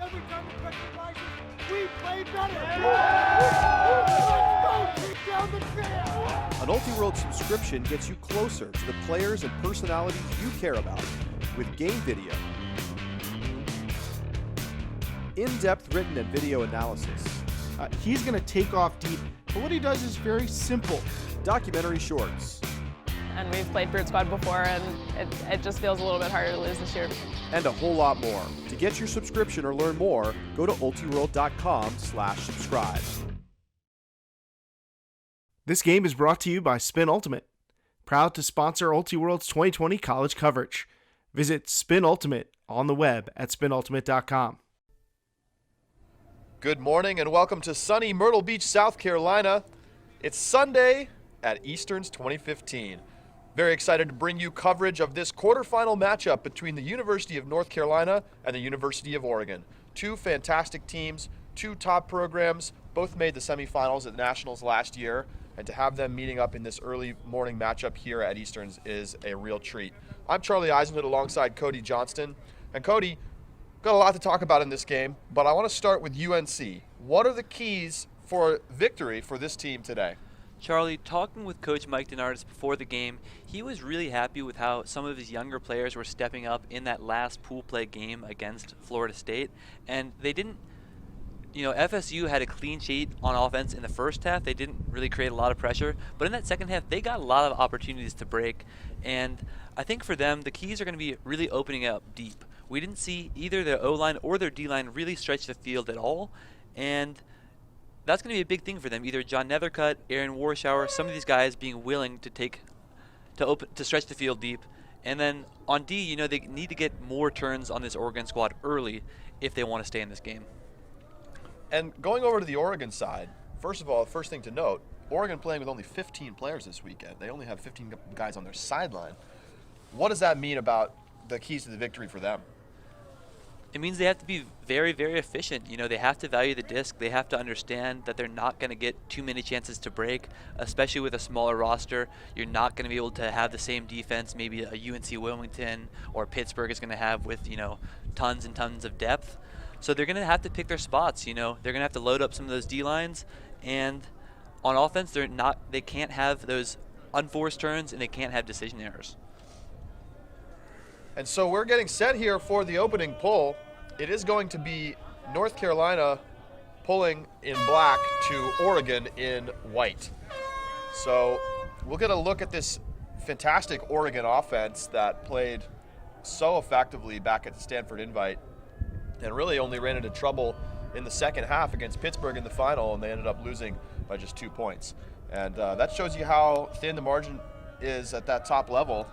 every time the pressure rises, we play better. Let's go kick down the field. An Ultiworld subscription gets you closer to the players and personalities you care about with game video, in-depth written and video analysis, He's going to take off deep, but what he does is very simple. documentary shorts, And we've played Brute Squad before, and it just feels a little bit harder to lose this year. and a whole lot more. To get your subscription or learn more, go to ultiworld.com/subscribe. This game is brought to you by Spin Ultimate, proud to sponsor Ultiworld's 2020 college coverage. Visit Spin Ultimate on the web at spinultimate.com. Good morning and welcome to sunny Myrtle Beach, South Carolina. It's Sunday at Eastern's 2015. Very excited to bring you coverage of this quarterfinal matchup between the University of North Carolina and the University of Oregon. Two fantastic teams, two top programs, both made the semifinals at Nationals last year, and to have them meeting up in this early morning matchup here at Eastern's is a real treat. I'm Charlie Eisenhood alongside Cody Johnston. And Cody, got a lot to talk about in this game, but I want to start with UNC. What are the keys for victory for this team today? Charlie, talking with Coach Mike DeNardis before the game, he was really happy with how some of his younger players were stepping up in that last pool play game against Florida State. And they didn't, FSU had a clean sheet on offense in the first half. They didn't really create a lot of pressure. But in that second half, they got a lot of opportunities to break. And I think for them, the keys are going to be really opening up deep. We didn't see either their O-line or their D-line really stretch the field at all. And that's going to be a big thing for them. Either John Nethercutt, Aaron Warshower, some of these guys being willing to stretch the field deep. And then on D, they need to get more turns on this Oregon squad early if they want to stay in this game. And going over to the Oregon side, first of all, first thing to note, Oregon playing with only 15 players this weekend. They only have 15 guys on their sideline. What does that mean about the keys to the victory for them? It means they have to be very, very efficient. They have to value the disc. They have to understand that they're not going to get too many chances to break, especially with a smaller roster. You're not going to be able to have the same defense maybe a UNC Wilmington or Pittsburgh is going to have with, tons and tons of depth. So they're going to have to pick their spots. They're going to have to load up some of those D-lines. And on offense, they can't have those unforced turns and they can't have decision errors. And so we're getting set here for the opening pull. It is going to be North Carolina pulling in black to Oregon in white. So we'll get a look at this fantastic Oregon offense that played so effectively back at the Stanford Invite and really only ran into trouble in the second half against Pittsburgh in the final, and they ended up losing by just 2 points. And that shows you how thin the margin is at that top level.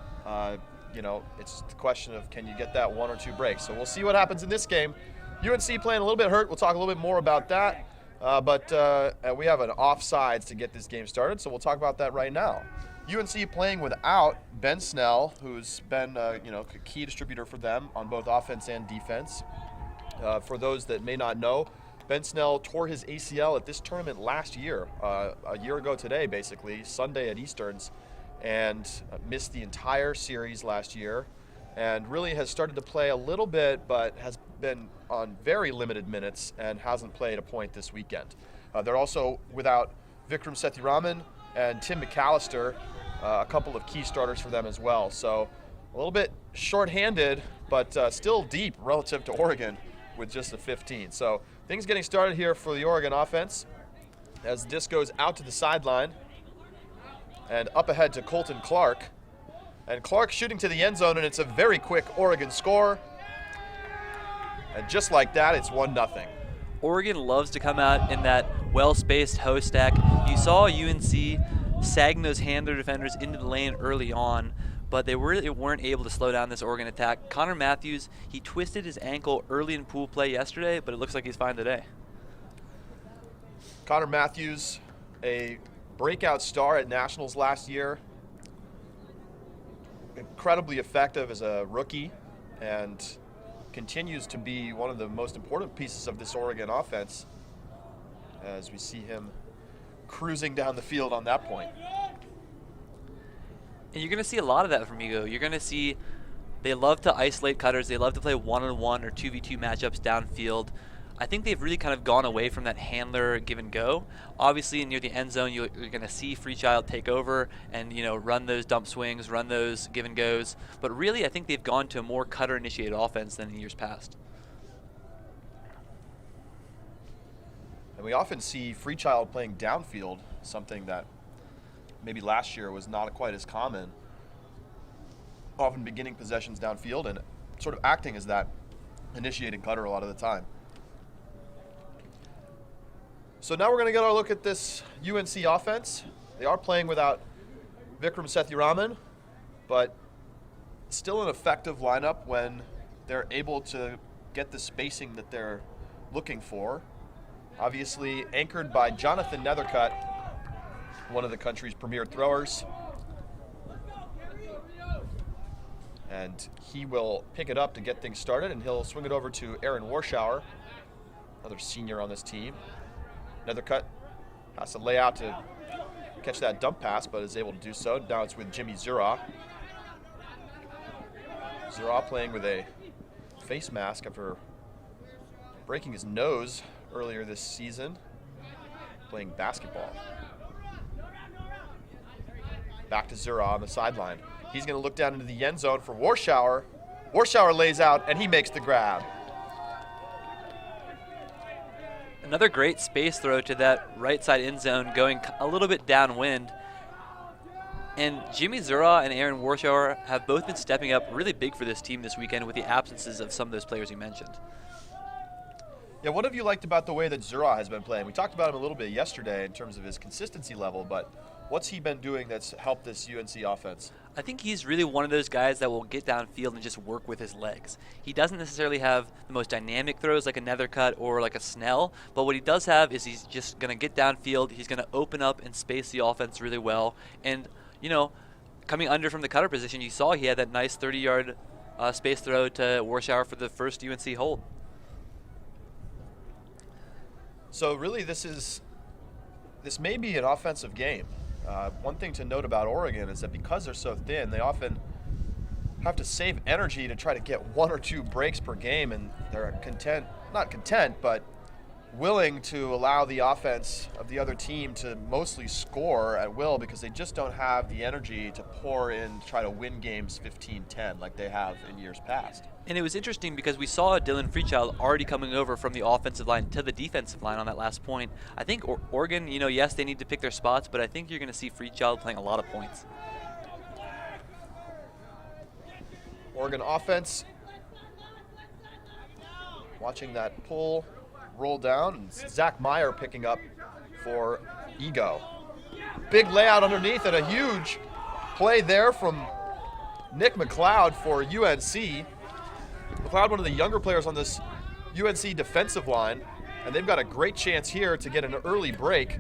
It's the question of can you get that one or two breaks. So we'll see what happens in this game. UNC playing a little bit hurt. We'll talk a little bit more about that. But we have an offsides to get this game started, so we'll talk about that right now. UNC playing without Ben Snell, who's been a key distributor for them on both offense and defense. For those that may not know, Ben Snell tore his ACL at this tournament last year, a year ago today, basically, Sunday at Eastern's, and missed the entire series last year, and really has started to play a little bit, but has been on very limited minutes and hasn't played a point this weekend. They're also without Vikram Sethuraman and Tim McAllister, a couple of key starters for them as well. So a little bit shorthanded, but still deep relative to Oregon with just a 15. So things getting started here for the Oregon offense as the disc goes out to the sideline and up ahead to Colton Clark. And Clark shooting to the end zone, and it's a very quick Oregon score. And just like that, it's 1-0. Oregon loves to come out in that well-spaced hoe stack. You saw UNC sagging those handler defenders into the lane early on, but they really weren't able to slow down this Oregon attack. Connor Matthews, he twisted his ankle early in pool play yesterday, but it looks like he's fine today. Connor Matthews, a breakout star at Nationals last year. Incredibly effective as a rookie and continues to be one of the most important pieces of this Oregon offense as we see him cruising down the field on that point. And you're going to see a lot of that from Ego. You're going to see They love to isolate cutters. They love to play one-on-one or 2v2 matchups downfield. I think they've really kind of gone away from that handler give and go. Obviously, near the end zone, you're going to see Freechild take over and run those dump swings, run those give and goes. But really, I think they've gone to a more cutter-initiated offense than in years past. And we often see Freechild playing downfield, something that maybe last year was not quite as common. Often beginning possessions downfield and sort of acting as that initiating cutter a lot of the time. So now we're going to get our look at this UNC offense. They are playing without Vikram Sethuraman, but still an effective lineup when they're able to get the spacing that they're looking for. Obviously anchored by Jonathan Nethercutt, one of the country's premier throwers. And he will pick it up to get things started, and he'll swing it over to Aaron Warschauer, another senior on this team. Nethercutt has to lay out to catch that dump pass, but is able to do so. Now it's with Jimmy Zura. Zura playing with a face mask after breaking his nose earlier this season, playing basketball. Back to Zura on the sideline. He's going to look down into the end zone for Warschauer. Warschauer lays out, and he makes the grab. Another great space throw to that right side end zone, going a little bit downwind. And Jimmy Zura and Aaron Warschauer have both been stepping up really big for this team this weekend with the absences of some of those players you mentioned. Yeah, what have you liked about the way that Zura has been playing? We talked about him a little bit yesterday in terms of his consistency level, but what's he been doing that's helped this UNC offense? I think he's really one of those guys that will get downfield and just work with his legs. He doesn't necessarily have the most dynamic throws like a Nethercutt or like a Snell, but what he does have is he's just going to get downfield. He's going to open up and space the offense really well. And, coming under from the cutter position, you saw he had that nice 30-yard space throw to Warschauer for the first UNC hold. So really this may be an offensive game. One thing to note about Oregon is that because they're so thin, they often have to save energy to try to get one or two breaks per game, and they're not content, but willing to allow the offense of the other team to mostly score at will because they just don't have the energy to pour in to try to win games 15-10 like they have in years past. And it was interesting because we saw Dylan Freechild already coming over from the offensive line to the defensive line on that last point. I think Oregon, yes, they need to pick their spots, but I think you're going to see Freechild playing a lot of points. Oregon offense watching that pull roll down, and Zach Meyer picking up for Ego. Big layout underneath and a huge play there from Nick McLeod for UNC. McLeod, one of the younger players on this UNC defensive line, and they've got a great chance here to get an early break.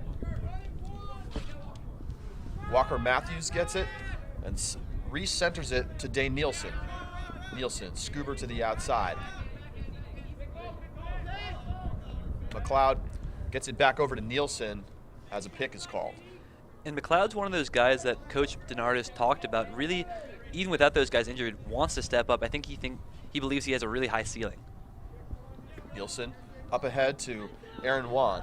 Walker Matthews gets it and re-centers it to Dane Nielsen. Nielsen, Scuba to the outside. McLeod gets it back over to Nielsen as a pick is called. And McLeod's one of those guys that Coach Denardis talked about, really, even without those guys injured, wants to step up. I think he believes he has a really high ceiling. Nielsen up ahead to Aaron Wan.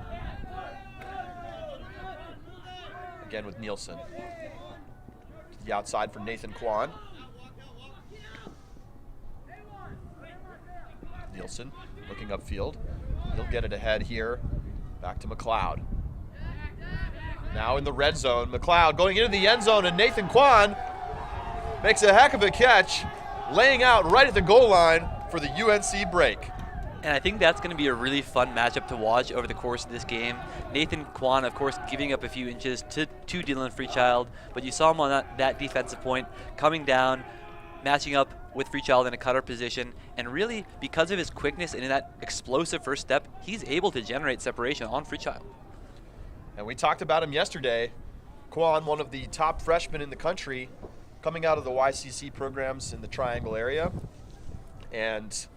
Again with Nielsen. To the outside for Nathan Kwan. Nielsen looking upfield. He'll get it ahead here. Back to McLeod. Now in the red zone, McLeod going into the end zone, and Nathan Kwan makes a heck of a catch, laying out right at the goal line for the UNC break. And I think that's going to be a really fun matchup to watch over the course of this game. Nathan Kwan, of course, giving up a few inches to Dylan Freechild, but you saw him on that defensive point, coming down, matching up with Freechild in a cutter position, and really, because of his quickness and in that explosive first step, he's able to generate separation on Freechild. And we talked about him yesterday. Kwan, one of the top freshmen in the country, coming out of the YCC programs in the Triangle area, and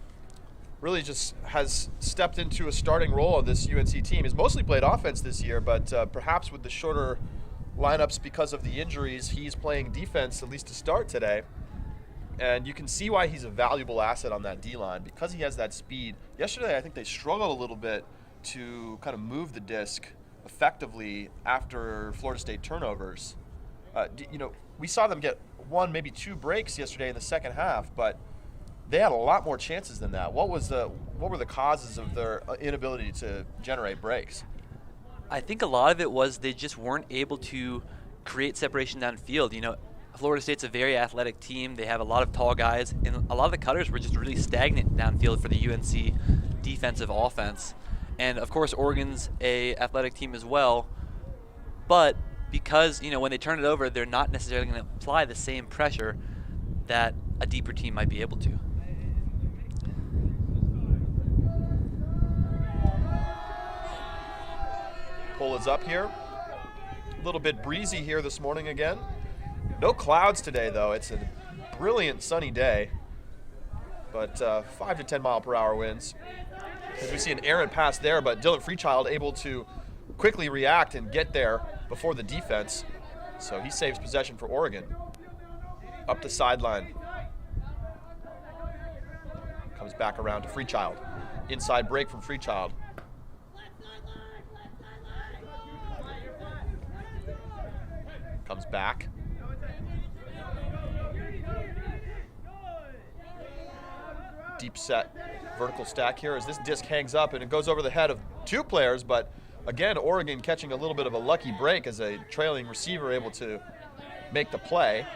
really just has stepped into a starting role of this UNC team. He's mostly played offense this year, but perhaps with the shorter lineups because of the injuries, he's playing defense, at least to start today. And you can see why he's a valuable asset on that D-line, because he has that speed. Yesterday, I think they struggled a little bit to kind of move the disc effectively after Florida State turnovers. We saw them get one, maybe two breaks yesterday in the second half, but they had a lot more chances than that. What were the causes of their inability to generate breaks? I think a lot of it was they just weren't able to create separation downfield. Florida State's a very athletic team. They have a lot of tall guys, and a lot of the cutters were just really stagnant downfield for the UNC defensive offense. And of course, Oregon's a athletic team as well, but because when they turn it over, they're not necessarily going to apply the same pressure that a deeper team might be able to. Pull is up here. A little bit breezy here this morning again. No clouds today, though. It's a brilliant sunny day, but 5 to 10 mile per hour winds. As we see an errant pass there, but Dylan Freechild able to quickly react and get there before the defense. So he saves possession for Oregon. Up the sideline. Comes back around to Freechild. Inside break from Freechild. Comes back. Deep set vertical stack here as this disc hangs up and it goes over the head of two players, but again, Oregon catching a little bit of a lucky break as a trailing receiver able to make the play.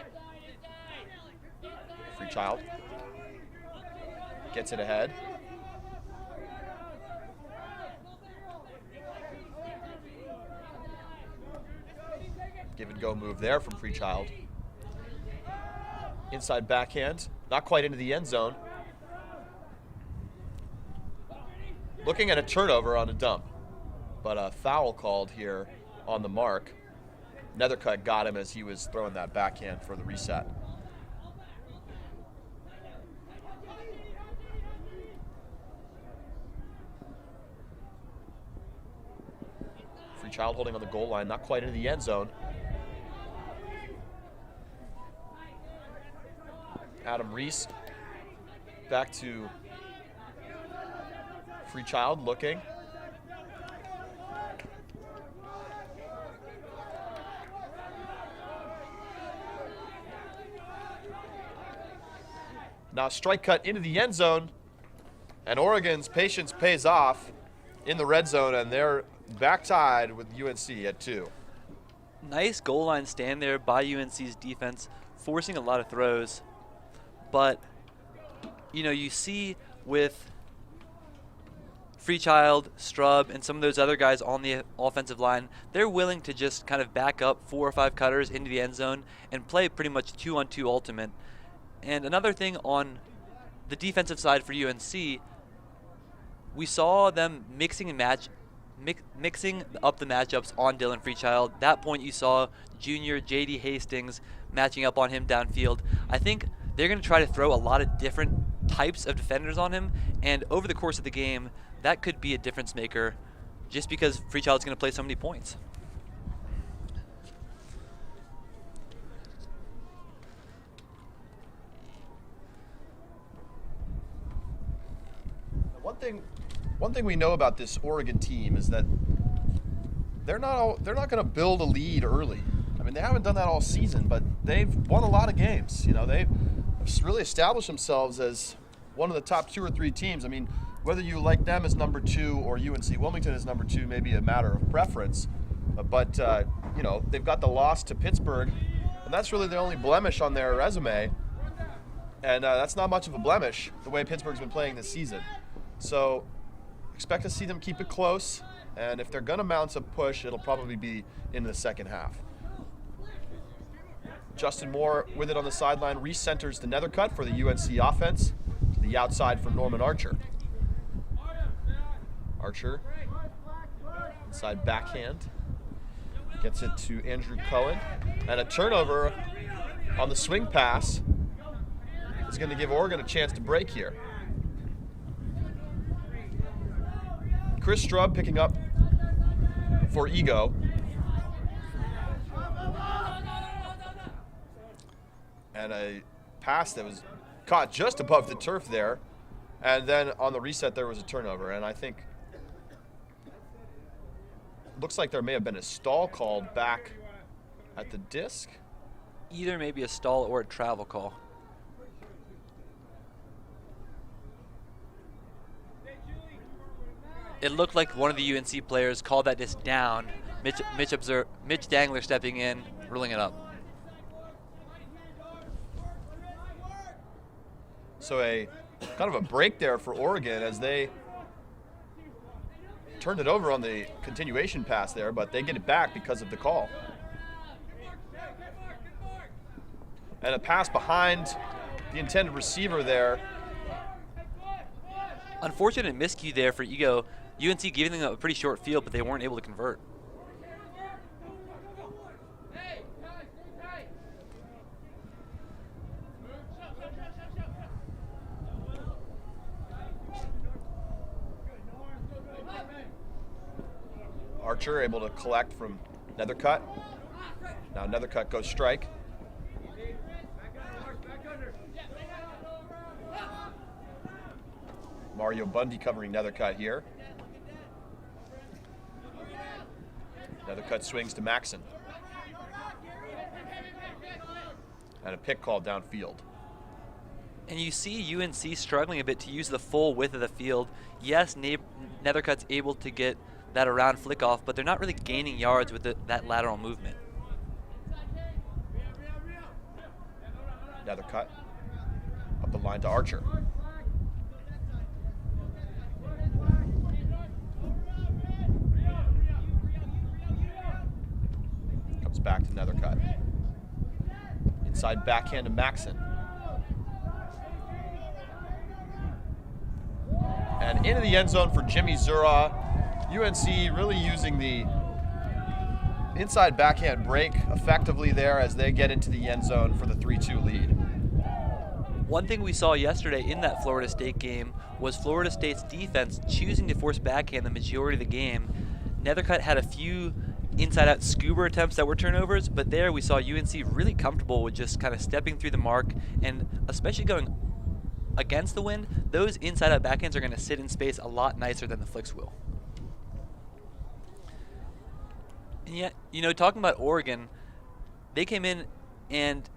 Freechild gets it ahead. Give and go move there from Freechild. Inside backhand, not quite into the end zone. Looking at a turnover on a dump, but a foul called here on the mark. Nethercutt got him as he was throwing that backhand for the reset. Freechild holding on the goal line, not quite into the end zone. Adam Reese back to Freechild looking. Now strike cut into the end zone, and Oregon's patience pays off in the red zone, and they're back tied with UNC at 2. Nice goal line stand there by UNC's defense, forcing a lot of throws. But, you see with Freechild, Strub, and some of those other guys on the offensive line, they're willing to just kind of back up 4 or 5 cutters into the end zone and play pretty much 2-on-2 ultimate. And another thing on the defensive side for UNC, we saw them mixing up the matchups on Dylan Freechild. That point you saw junior J.D. Hastings matching up on him downfield. I think they're going to try to throw a lot of different types of defenders on him, and over the course of the game, that could be a difference maker just because Freechild's going to play so many points. One thing we know about this Oregon team is that they're not going to build a lead early. I mean, they haven't done that all season, but they've won a lot of games. They've really established themselves as one of the top 2 or 3 teams. I mean, whether you like them as number 2 or UNC Wilmington as number 2 may be a matter of preference, but they've got the loss to Pittsburgh, and that's really the only blemish on their resume, and that's not much of a blemish the way Pittsburgh's been playing this season. So expect to see them keep it close, and if they're going to mount a push, it'll probably be in the second half. Justin Moore with it on the sideline, recenters the Nethercutt for the UNC offense, to the outside for Norman Archer. Archer, inside backhand, gets it to Andrew Cohen, and a turnover on the swing pass is going to give Oregon a chance to break here. Chris Strub picking up for Ego. And a pass that was caught just above the turf there. And then on the reset, there was a turnover. And I think, looks like there may have been a stall called back at the disc. Either maybe a stall or a travel call. It looked like one of the UNC players called that disc down. Mitch Dangler stepping in, ruling it up. So a kind of a break there for Oregon as they turned it over on the continuation pass there, but they get it back because of the call. And a pass behind the intended receiver there. Unfortunate miscue there for Ego. UNC giving them a pretty short field, but they weren't able to convert. Archer able to collect from Nethercutt. Now Nethercutt goes strike. Mario Bundy covering Nethercutt here. Nethercutt swings to Maxon. And a pick called downfield. And you see UNC struggling a bit to use the full width of the field. Yes, Nethercutt's able to get that around flick off, but they're not really gaining yards with that lateral movement. Nethercutt up the line to Archer. Comes back to Nethercutt. Inside backhand to Maxon. And into the end zone for Jimmy Zura. UNC really using the inside backhand break effectively there as they get into the end zone for the 3-2 lead. One thing we saw yesterday in that Florida State game was Florida State's defense choosing to force backhand the majority of the game. Nethercutt had a few inside-out scuba attempts that were turnovers, but there we saw UNC really comfortable with just kind of stepping through the mark, and especially going against the wind, those inside-out backhands are going to sit in space a lot nicer than the flicks will. And yet, you know, talking about Oregon, they came in and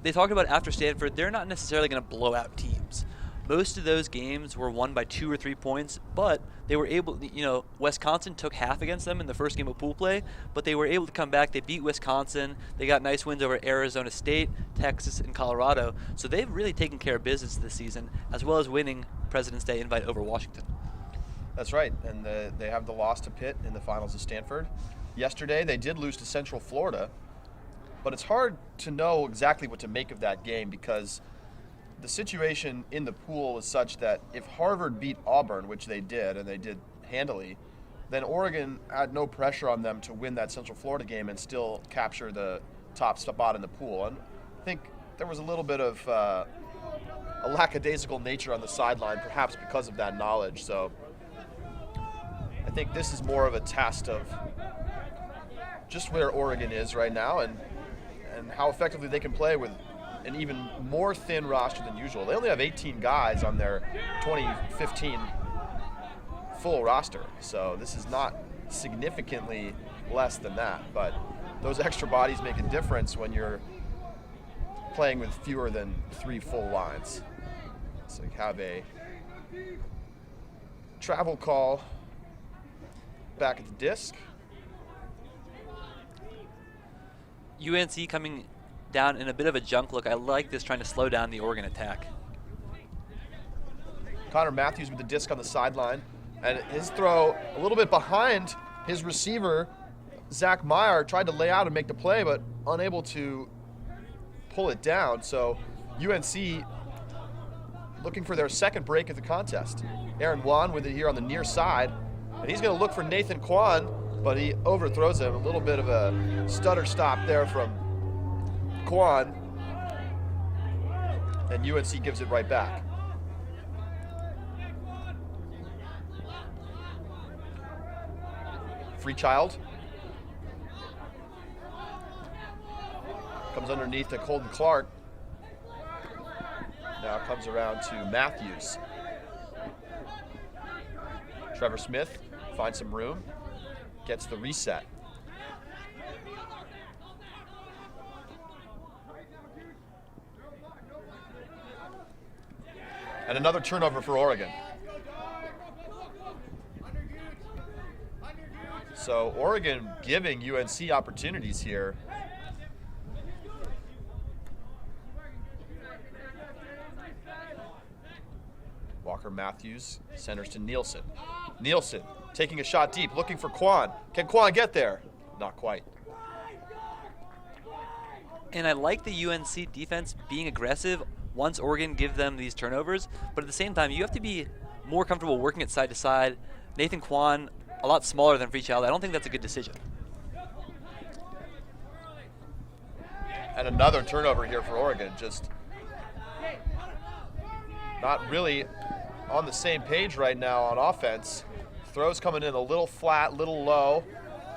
they talked about after Stanford, they're not necessarily going to blow out teams. Most of those games were won by 2 or 3 points, but they were able, you know, Wisconsin took half against them in the first game of pool play, but they were able to come back. They beat Wisconsin. They got nice wins over Arizona State, Texas, and Colorado. So they've really taken care of business this season, as well as winning President's Day invite over Washington. That's right, and they have the loss to Pitt in the finals of Stanford. Yesterday, they did lose to Central Florida, but it's hard to know exactly what to make of that game because the situation in the pool is such that if Harvard beat Auburn, which they did, and they did handily, then Oregon had no pressure on them to win that Central Florida game and still capture the top spot in the pool. And I think there was a little bit of a lackadaisical nature on the sideline, perhaps because of that knowledge. So I think this is more of a test of just where Oregon is right now and how effectively they can play with an even more thin roster than usual. They only have 18 guys on their 2015 full roster, so this is not significantly less than that, but those extra bodies make a difference when you're playing with fewer than 3 full lines. So you have a travel call back at the disc. UNC coming down in a bit of a junk look. I like this, trying to slow down the Oregon attack. Connor Matthews with the disc on the sideline, and his throw a little bit behind his receiver, Zach Meyer, tried to lay out and make the play, but unable to pull it down. So UNC looking for their second break of the contest. Aaron Wan with it here on the near side, and he's going to look for Nathan Kwan, but he overthrows him. A little bit of a stutter stop there from Kwan, and UNC gives it right back. Freechild comes underneath to Colton Clark. Now comes around to Matthews. Trevor Smith finds some room, gets the reset. And another turnover for Oregon. So Oregon giving UNC opportunities here. Walker Matthews centers to Nielsen. Nielsen taking a shot deep, looking for Quan. Can Quan get there? Not quite. And I like the UNC defense being aggressive once Oregon give them these turnovers, but at the same time, you have to be more comfortable working it side to side. Nathan Quan, a lot smaller than Freechild. I don't think that's a good decision. And another turnover here for Oregon. Just not really on the same page right now on offense. Throws coming in a little flat, little low,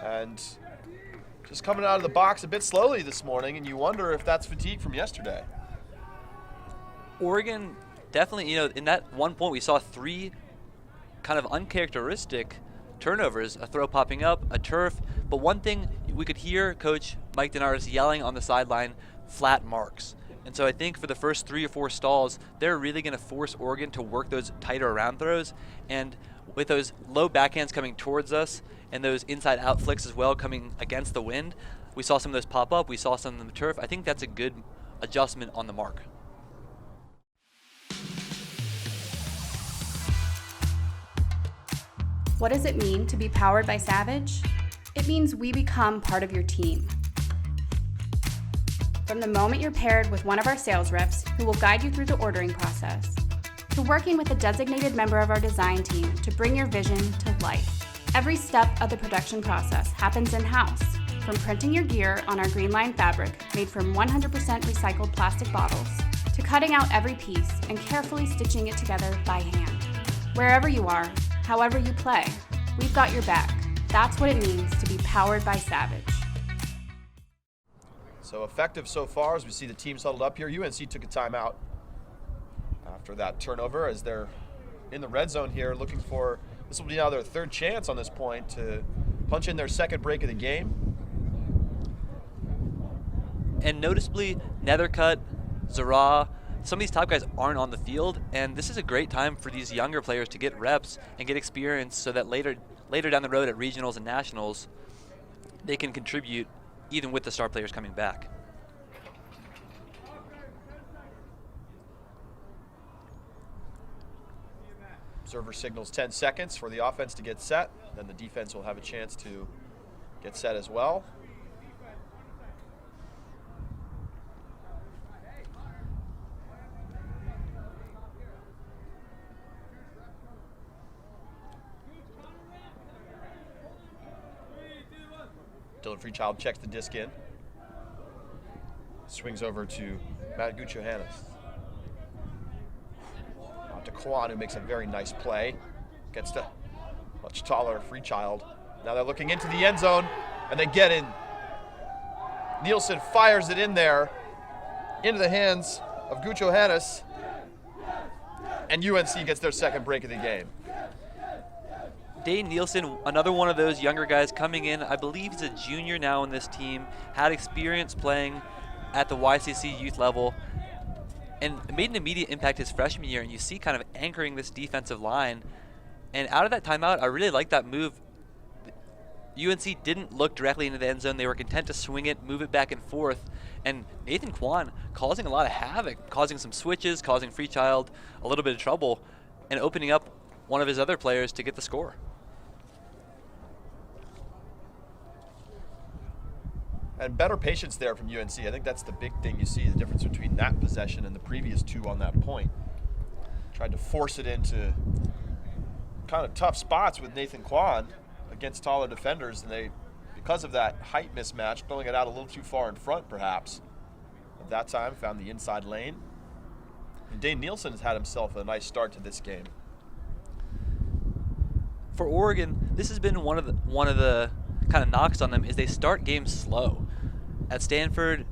and just coming out of the box a bit slowly this morning, and you wonder if that's fatigue from yesterday. Oregon definitely, in that one point we saw 3 kind of uncharacteristic turnovers, a throw popping up, a turf, but one thing we could hear Coach Mike Denardis yelling on the sideline, flat marks. And so I think for the first 3 or 4 stalls, they're really going to force Oregon to work those tighter around throws. And with those low backhands coming towards us and those inside out flicks as well coming against the wind, we saw some of those pop up, we saw some of the turf. I think that's a good adjustment on the mark. What does it mean to be powered by Savage? It means we become part of your team. From the moment you're paired with one of our sales reps who will guide you through the ordering process, to working with a designated member of our design team to bring your vision to life. Every step of the production process happens in-house, from printing your gear on our Green Line fabric made from 100% recycled plastic bottles, to cutting out every piece and carefully stitching it together by hand. Wherever you are, however you play, we've got your back. That's what it means to be powered by Savage. So effective so far as we see the teams huddled up here. UNC took a timeout after that turnover as they're in the red zone here looking for, this will be now their 3rd chance on this point to punch in their 2nd break of the game. And noticeably, Nethercutt, Zara, some of these top guys aren't on the field, and this is a great time for these younger players to get reps and get experience so that later down the road at regionals and nationals, they can contribute even with the star players coming back. Observer signals 10 seconds for the offense to get set. Then the defense will have a chance to get set as well. Dylan Freechild checks the disc in. Swings over to Matt Guccio-Hannes. Out to Quan, who makes a very nice play. Gets to much taller Freechild. Now they're looking into the end zone, and they get in. Nielsen fires it in there, into the hands of Guccio-Hannes, and UNC gets their 2nd break of the game. Dane Nielsen, another one of those younger guys coming in. I believe he's a junior now on this team, had experience playing at the YCC youth level, and made an immediate impact his freshman year, and you see kind of anchoring this defensive line. And out of that timeout, I really like that move. UNC didn't look directly into the end zone. They were content to swing it, move it back and forth, and Nathan Quan causing a lot of havoc, causing some switches, causing Freechild a little bit of trouble, and opening up one of his other players to get the score. And better patience there from UNC. I think that's the big thing you see, the difference between that possession and the previous 2 on that point. Tried to force it into kind of tough spots with Nathan Quan against taller defenders, and they, because of that height mismatch, throwing it out a little too far in front perhaps. At that time, found the inside lane. And Dane Nielsen has had himself a nice start to this game. For Oregon, this has been one of the kind of knocks on them is they start games slow. At Stanford,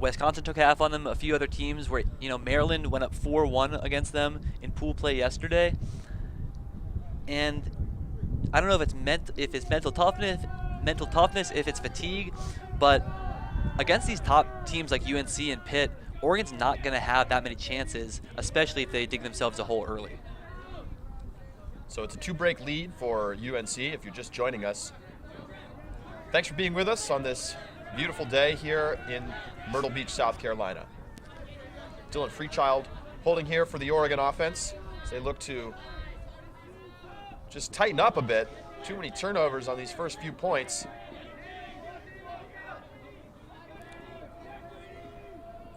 Wisconsin took half on them. A few other teams where, Maryland went up 4-1 against them in pool play yesterday. And I don't know if it's mental toughness, if it's fatigue, but against these top teams like UNC and Pitt, Oregon's not going to have that many chances, especially if they dig themselves a hole early. So it's a 2-break lead for UNC if you're just joining us. Thanks for being with us on this beautiful day here in Myrtle Beach, South Carolina. Dylan Freechild holding here for the Oregon offense as they look to just tighten up a bit. Too many turnovers on these first few points.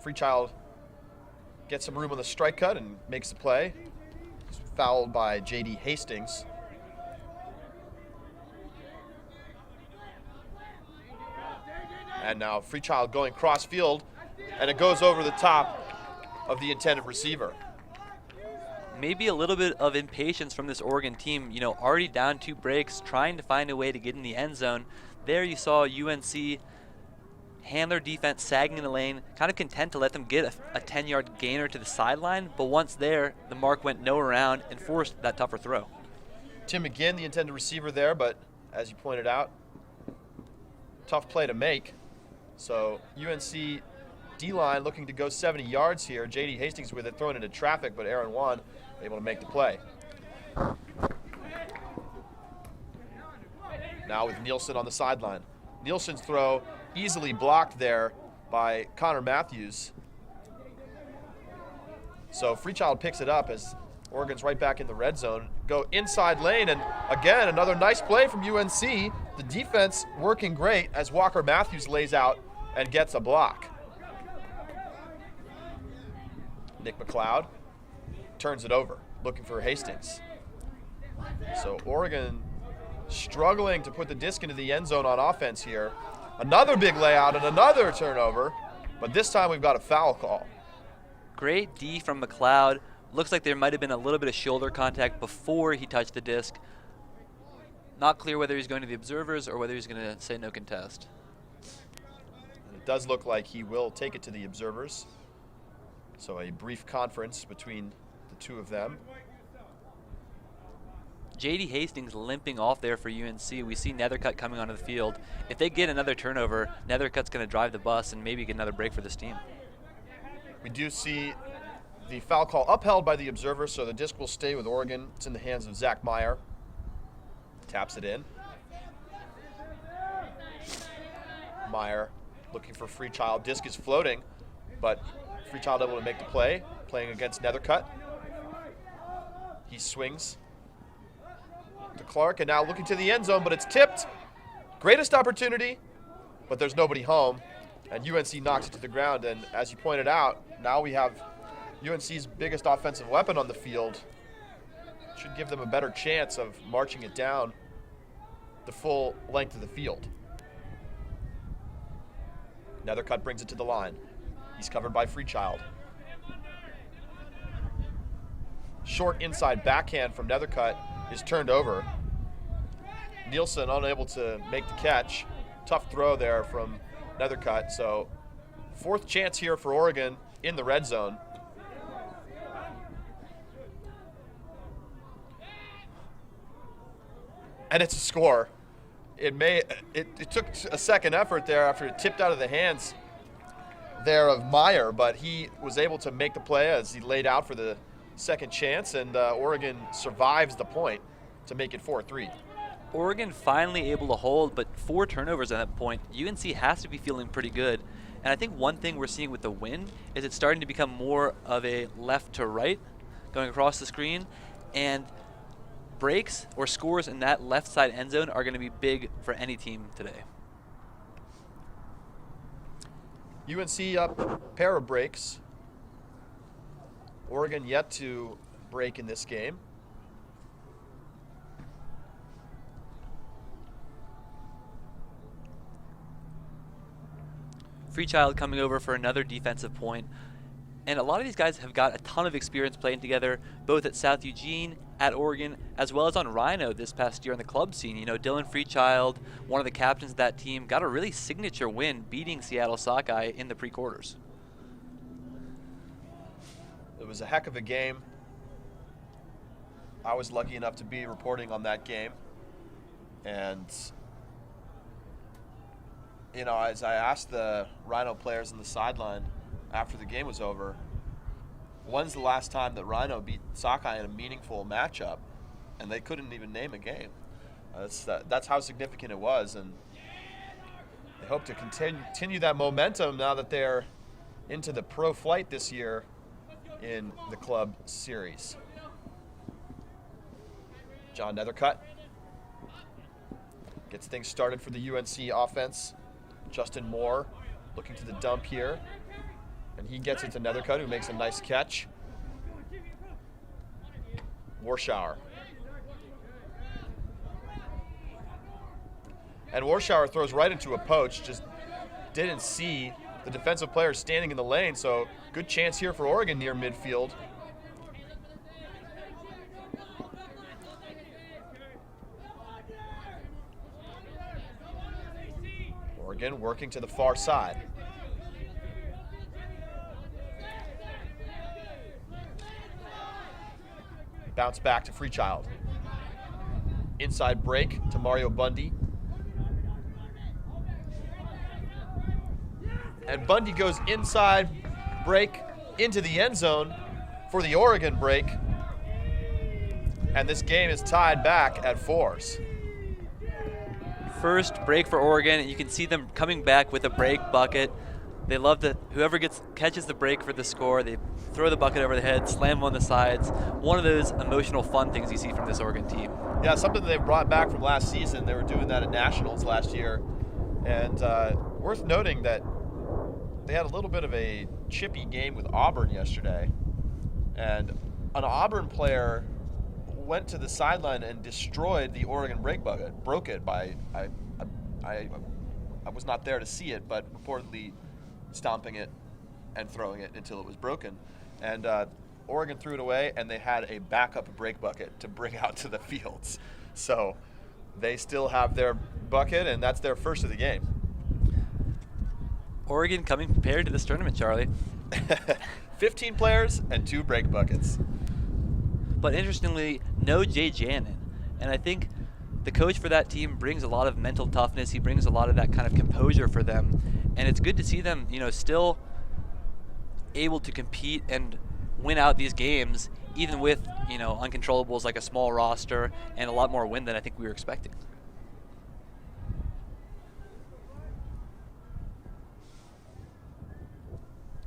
Freechild gets some room on the strike cut and makes the play. He's fouled by J.D. Hastings. And now Freechild going cross field, and it goes over the top of the intended receiver. Maybe a little bit of impatience from this Oregon team, already down 2 breaks, trying to find a way to get in the end zone. There you saw UNC handler defense sagging in the lane, kind of content to let them get a 10-yard gainer to the sideline, but once there, the mark went no around and forced that tougher throw. Tim McGinn, the intended receiver there, but as you pointed out, tough play to make. So UNC D-line looking to go 70 yards here. J.D. Hastings with it, thrown into traffic, but Aaron Wan able to make the play. Now with Nielsen on the sideline. Nielsen's throw easily blocked there by Connor Matthews. So Freechild picks it up as Oregon's right back in the red zone. Go inside lane, and again, another nice play from UNC. The defense working great as Walker Matthews lays out and gets a block. Nick McLeod turns it over, looking for Hastings. So Oregon struggling to put the disc into the end zone on offense here. Another big layout and another turnover, but this time we've got a foul call. Great D from McLeod. Looks like there might have been a little bit of shoulder contact before he touched the disc. Not clear whether he's going to the observers or whether he's going to say no contest. And it does look like he will take it to the observers. So a brief conference between the two of them. J.D. Hastings limping off there for UNC. We see Nethercutt coming onto the field. If they get another turnover, Nethercutt's going to drive the bus and maybe get another break for this team. We do see the foul call upheld by the observer, so the disc will stay with Oregon. It's in the hands of Zach Meyer. Taps it in. Meyer looking for Freechild. Disc is floating, but Freechild able to make the play, playing against Nethercutt. He swings to Clark, and now looking to the end zone, but it's tipped. Greatest opportunity, but there's nobody home, and UNC knocks it to the ground. And as you pointed out, now we have UNC's biggest offensive weapon on the field. Should give them a better chance of marching it down the full length of the field. Nethercutt brings it to the line. He's covered by Freechild. Short inside backhand from Nethercutt is turned over. Nielsen unable to make the catch. Tough throw there from Nethercutt. So 4th chance here for Oregon in the red zone. And it's a score. It took a second effort there after it tipped out of the hands there of Meyer, but he was able to make the play as he laid out for the second chance, and Oregon survives the point to make it 4-3. Oregon finally able to hold, but 4 turnovers at that point. UNC has to be feeling pretty good. And I think one thing we're seeing with the wind is it's starting to become more of a left to right going across the screen, and breaks or scores in that left side end zone are going to be big for any team today. UNC up a pair of breaks. Oregon yet to break in this game. Freechild coming over for another defensive point. And a lot of these guys have got a ton of experience playing together, both at South Eugene at Oregon, as well as on Rhino this past year in the club scene. You know, Dylan Freechild, one of the captains of that team, got a really signature win beating Seattle Sockeye in the pre-quarters. It was a heck of a game. I was lucky enough to be reporting on that game. And, you know, as I asked the Rhino players on the sideline after the game was over, when's the last time that Rhino beat Sockeye in a meaningful matchup? And they couldn't even name a game. That's how significant it was. And they hope to continue that momentum now that they're into the pro flight this year in the club series. John Nethercutt gets things started for the UNC offense. Justin Moore looking to the dump here. And he gets it to Nethercutt, who makes a nice catch. Warschauer. And Warschauer throws right into a poach, just didn't see the defensive player standing in the lane, so good chance here for Oregon near midfield. Oregon working to the far side. Bounce back to Freechild. Inside break to Mario Bundy. And Bundy goes inside break into the end zone for the Oregon break. And this game is tied back at 4s. First break for Oregon, and you can see them coming back with a break bucket. They love that whoever catches the break for the score, they throw the bucket over the head, slam them on the sides. One of those emotional fun things you see from this Oregon team. Yeah, something they brought back from last season. They were doing that at Nationals last year. And worth noting that they had a little bit of a chippy game with Auburn yesterday. And an Auburn player went to the sideline and destroyed the Oregon break bucket, broke it by, I was not there to see it, but reportedly stomping it and throwing it until it was broken. And Oregon threw it away, and they had a backup break bucket to bring out to the fields. So they still have their bucket, and that's their first of the game. Oregon coming prepared to this tournament, Charlie. 15 players and 2 break buckets. But interestingly, no Jay Janin. And I think the coach for that team brings a lot of mental toughness. He brings a lot of that kind of composure for them. And it's good to see them, you know, still able to compete and win out these games, even with, you know, uncontrollables like a small roster and a lot more wind than I think we were expecting.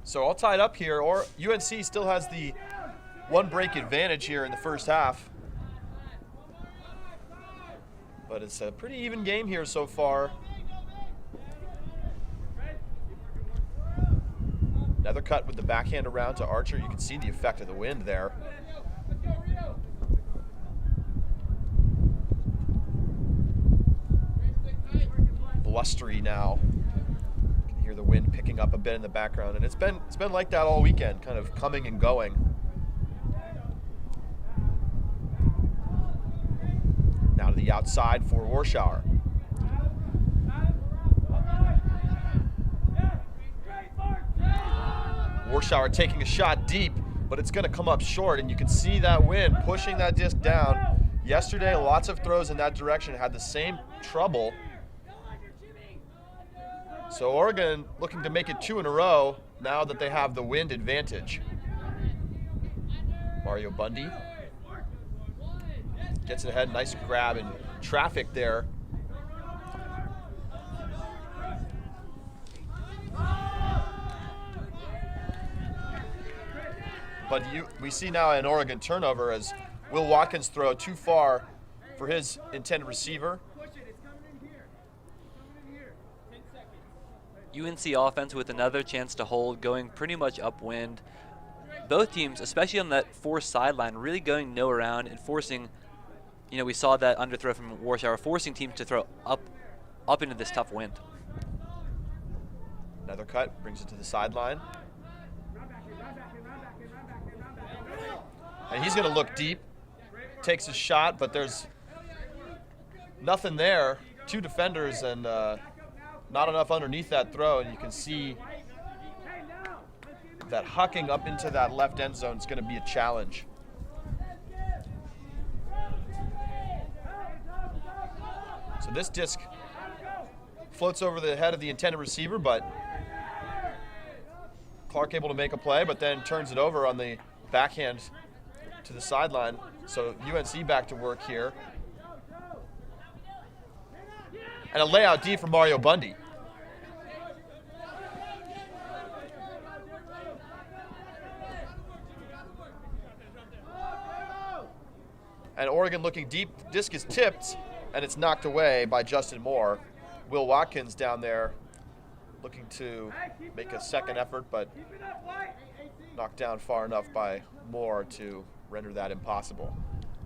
So all tied up here, or UNC still has the 1 break advantage here in the first half. But it's a pretty even game here so far. Nethercutt with the backhand around to Archer. You can see the effect of the wind there. Blustery now. You can hear the wind picking up a bit in the background, and it's been like that all weekend, kind of coming and going. Now to the outside for Warschauer. Warschauer taking a shot deep, but it's going to come up short, and you can see that wind pushing that disc down. Yesterday, lots of throws in that direction had the same trouble. So Oregon looking to make it 2 in a row now that they have the wind advantage. Mario Bundy gets it ahead, nice grab in traffic there. But we see now an Oregon turnover as Will Watkins throw too far for his intended receiver. UNC offense with another chance to hold, going pretty much upwind. Both teams, especially on that forced sideline, really going no around and forcing, you know, we saw that underthrow from Warschauer, forcing teams to throw up into this tough wind. Nethercutt brings it to the sideline. And he's going to look deep takes his shot, but there's nothing there. 2 defenders and not enough underneath that throw, and you can see that hucking up into that left end zone is going to be a challenge. So this disc floats over the head of the intended receiver, but Clark able to make a play, but then turns it over on the backhand to the sideline. So UNC back to work here. And a layout D for Mario Bundy. And Oregon looking deep. Disc is tipped, and it's knocked away by Justin Moore. Will Watkins down there looking to make a second effort, but knocked down far enough by Moore to render that impossible.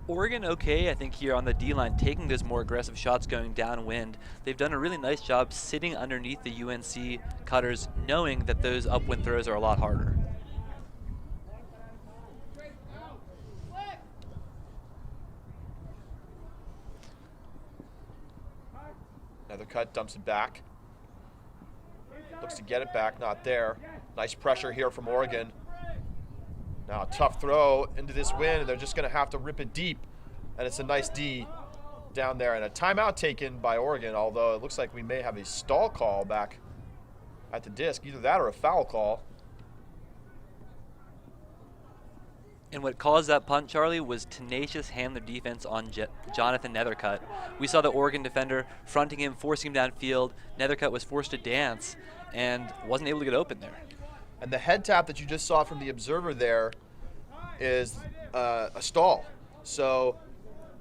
Oregon okay, I think, here on the D-line, taking those more aggressive shots going downwind. They've done a really nice job sitting underneath the UNC cutters, knowing that those upwind throws are a lot harder. Another cut, dumps it back. Looks to get it back, not there. Nice pressure here from Oregon. Now a tough throw into this wind, and they're just going to have to rip it deep. And it's a nice D down there. And a timeout taken by Oregon, although it looks like we may have a stall call back at the disc. Either that or a foul call. And what caused that punt, Charlie, was tenacious handler defense on Jonathan Nethercutt. We saw the Oregon defender fronting him, forcing him downfield. Nethercutt was forced to dance and wasn't able to get open there. And the head tap that you just saw from the observer there is a stall. So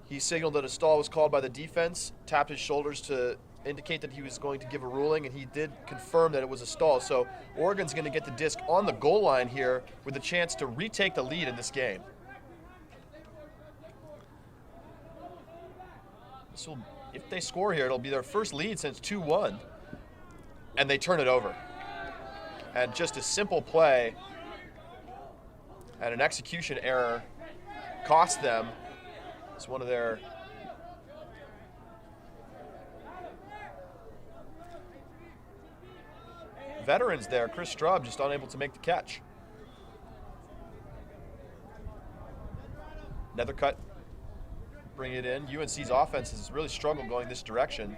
he signaled that a stall was called by the defense, tapped his shoulders to indicate that he was going to give a ruling, and he did confirm that it was a stall. So Oregon's going to get the disc on the goal line here with a chance to retake the lead in this game. So if they score here, it'll be their first lead since 2-1, and they turn it over. And just a simple play and an execution error cost them. It's one of their veterans there. Chris Straub just unable to make the catch. Nethercutt bring it in. UNC's offense has really struggled going this direction.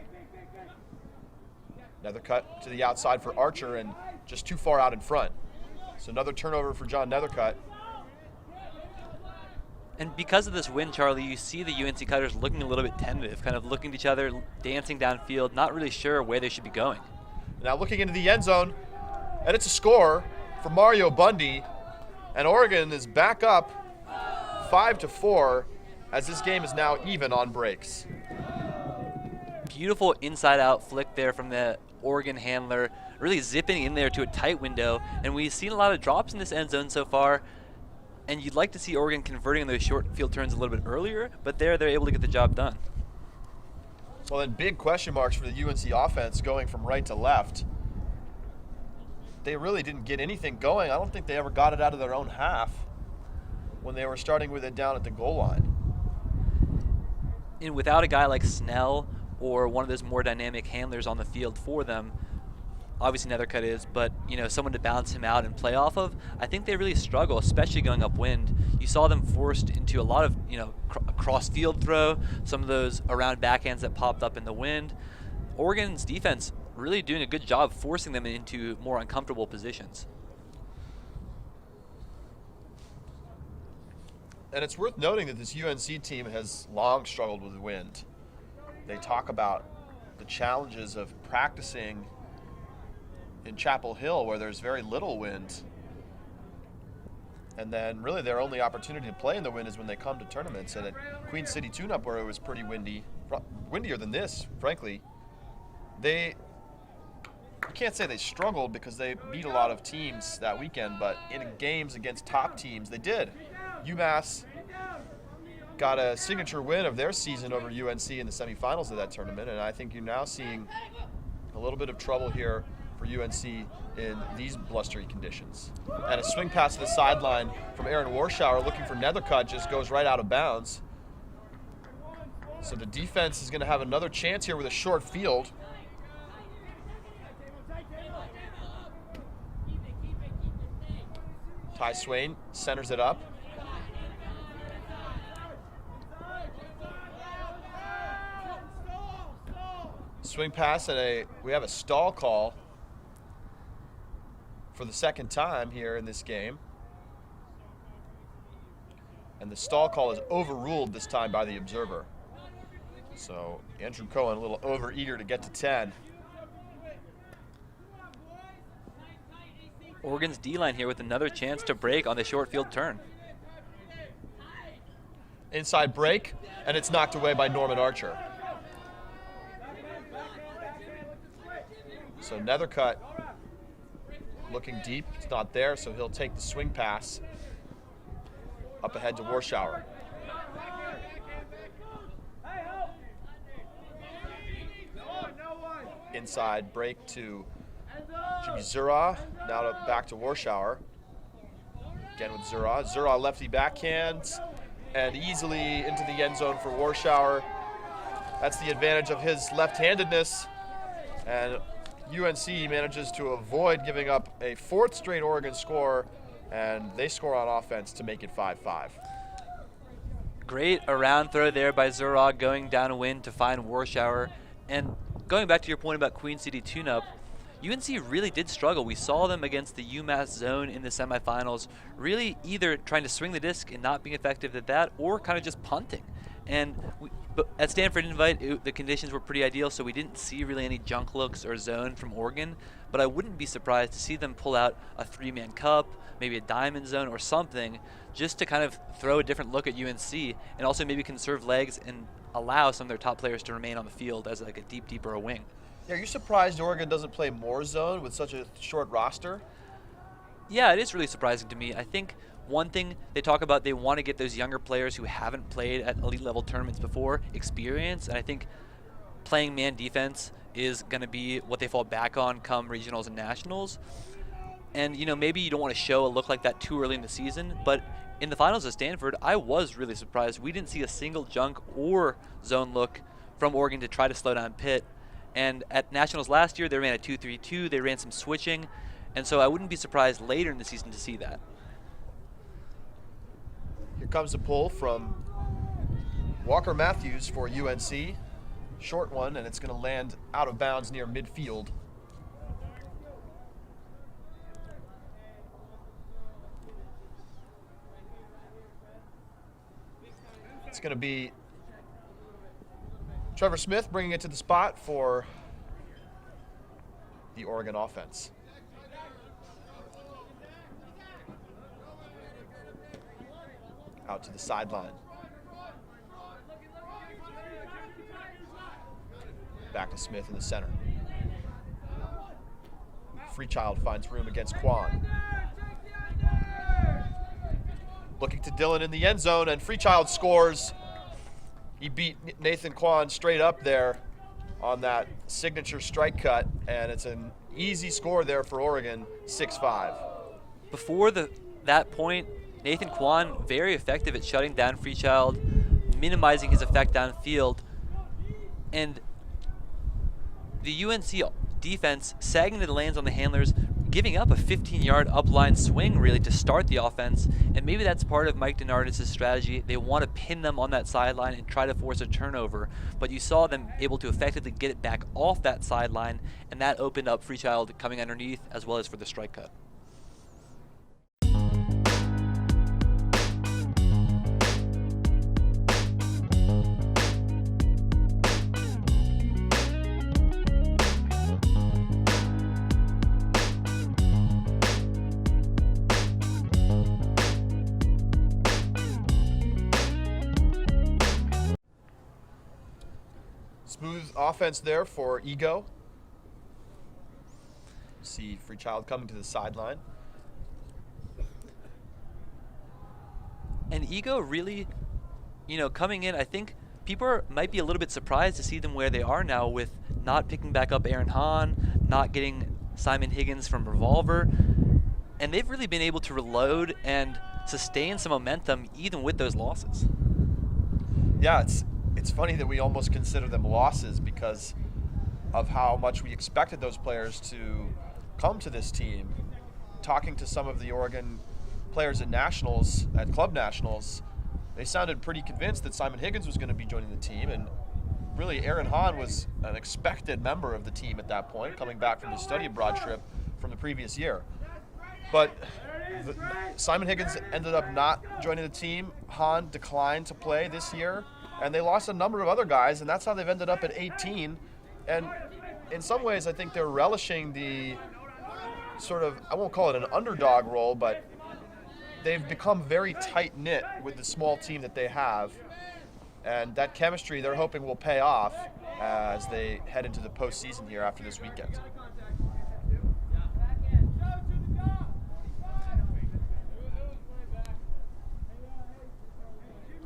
Nethercutt to the outside for Archer and just too far out in front. So another turnover for John Nethercutt. And because of this win, Charlie, you see the UNC Cutters looking a little bit tentative, kind of looking at each other, dancing downfield, not really sure where they should be going. Now looking into the end zone, and it's a score for Mario Bundy, and Oregon is back up 5-4 as this game is now even on breaks. Beautiful inside-out flick there from the Oregon handler, really zipping in there to a tight window, and we've seen a lot of drops in this end zone so far, and you'd like to see Oregon converting those short field turns a little bit earlier, but they're able to get the job done. Well, then big question marks for the UNC offense going from right to left. They really didn't get anything going. I don't think they ever got it out of their own half when they were starting with it down at the goal line. And without a guy like Snell or one of those more dynamic handlers on the field for them, obviously Nethercutt is, but someone to bounce him out and play off of, I think they really struggle, especially going upwind. You saw them forced into a lot of cross field throw, some of those around backhands that popped up in the wind. Oregon's defense really doing a good job forcing them into more uncomfortable positions. And it's worth noting that this UNC team has long struggled with wind. They talk about the challenges of practicing in Chapel Hill where there's very little wind. And then really their only opportunity to play in the wind is when they come to tournaments. And at Queen City Tune-Up, where it was pretty windy, windier than this, frankly, you can't say they struggled because they beat a lot of teams that weekend, but in games against top teams, they did. UMass got a signature win of their season over UNC in the semifinals of that tournament, and I think you're now seeing a little bit of trouble here for UNC in these blustery conditions. And a swing pass to the sideline from Aaron Warschauer looking for Nethercutt just goes right out of bounds. So the defense is going to have another chance here with a short field. Ty Swain centers it up. Swing pass and we have a stall call for the second time here in this game. And the stall call is overruled this time by the observer. So Andrew Cohen a little over-eager to get to 10. Oregon's D-line here with another chance to break on the short field turn. Inside break, and it's knocked away by Norman Archer. So Nethercutt looking deep, it's not there, so he'll take the swing pass up ahead to Warschauer. Inside break to Jimmy Zura, now back to Warschauer. Again with Zura. Zura lefty backhands and easily into the end zone for Warschauer. That's the advantage of his left-handedness. And UNC manages to avoid giving up a fourth straight Oregon score, and they score on offense to make it 5-5. Great around throw there by Zura going downwind to find Warschauer. And going back to your point about Queen City tune-up, UNC really did struggle. We saw them against the UMass zone in the semifinals, really either trying to swing the disc and not being effective at that, or kind of just punting. And but at Stanford Invite, the conditions were pretty ideal, so we didn't see really any junk looks or zone from Oregon. But I wouldn't be surprised to see them pull out a three-man cup, maybe a diamond zone or something, just to kind of throw a different look at UNC and also maybe conserve legs and allow some of their top players to remain on the field as like a deep or a wing. Yeah, are you surprised Oregon doesn't play more zone with such a short roster? Yeah, it is really surprising to me. I think one thing they talk about, they want to get those younger players who haven't played at elite level tournaments before experience, and I think playing man defense is going to be what they fall back on come regionals and nationals. And you know, maybe you don't want to show a look like that too early in the season, but in the finals at Stanford, I was really surprised. We didn't see a single junk or zone look from Oregon to try to slow down Pitt. And at nationals last year, they ran a 2-3-2. They ran some switching, and so I wouldn't be surprised later in the season to see that. Here comes a pull from Walker Matthews for UNC. Short one, and it's going to land out of bounds near midfield. It's going to be Trevor Smith bringing it to the spot for the Oregon offense. Out to the sideline. Back to Smith in the center. Freechild finds room against Quan. Looking to Dillon in the end zone, and Freechild scores. He beat Nathan Quan straight up there on that signature strike cut, and it's an easy score there for Oregon, 6-5. Before that point, Nathan Quan very effective at shutting down Freechild, minimizing his effect downfield, and the UNC defense sagging to the lanes on the handlers, giving up a 15-yard upline swing really to start the offense, and maybe that's part of Mike DeNardis' strategy. They want to pin them on that sideline and try to force a turnover, but you saw them able to effectively get it back off that sideline, and that opened up Freechild coming underneath as well as for the strike cut. Smooth offense there for Ego. See Freechild coming to the sideline. And Ego really, coming in, I think people might be a little bit surprised to see them where they are now with not picking back up Aaron Hahn, not getting Simon Higgins from Revolver. And they've really been able to reload and sustain some momentum even with those losses. Yeah, it's funny that we almost consider them losses because of how much we expected those players to come to this team. Talking to some of the Oregon players at nationals, at club nationals, they sounded pretty convinced that Simon Higgins was going to be joining the team, and really Aaron Hahn was an expected member of the team at that point, coming back from his study abroad trip from the previous year. But Simon Higgins ended up not joining the team. Hahn declined to play this year, and they lost a number of other guys, and that's how they've ended up at 18. And in some ways, I think they're relishing the sort of, I won't call it an underdog role, but they've become very tight-knit with the small team that they have. And that chemistry, they're hoping, will pay off as they head into the postseason here after this weekend.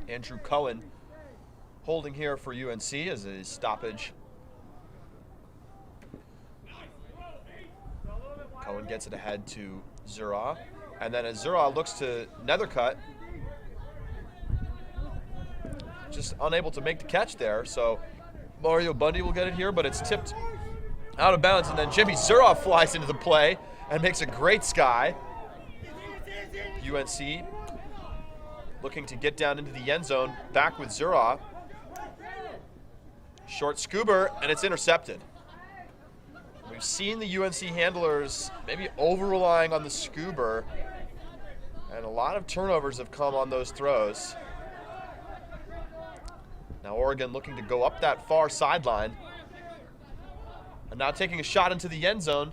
Andrew Cohen holding here for UNC as a stoppage. Cohen gets it ahead to Zura. And then as Zura looks to Nethercutt, just unable to make the catch there. So Mario Bundy will get it here, but it's tipped out of bounds. And then Jimmy Zura flies into the play and makes a great sky. UNC looking to get down into the end zone, back with Zura. Short scoober, and it's intercepted. We've seen the UNC handlers maybe over-relying on the scoober, and a lot of turnovers have come on those throws. Now Oregon looking to go up that far sideline, and now taking a shot into the end zone.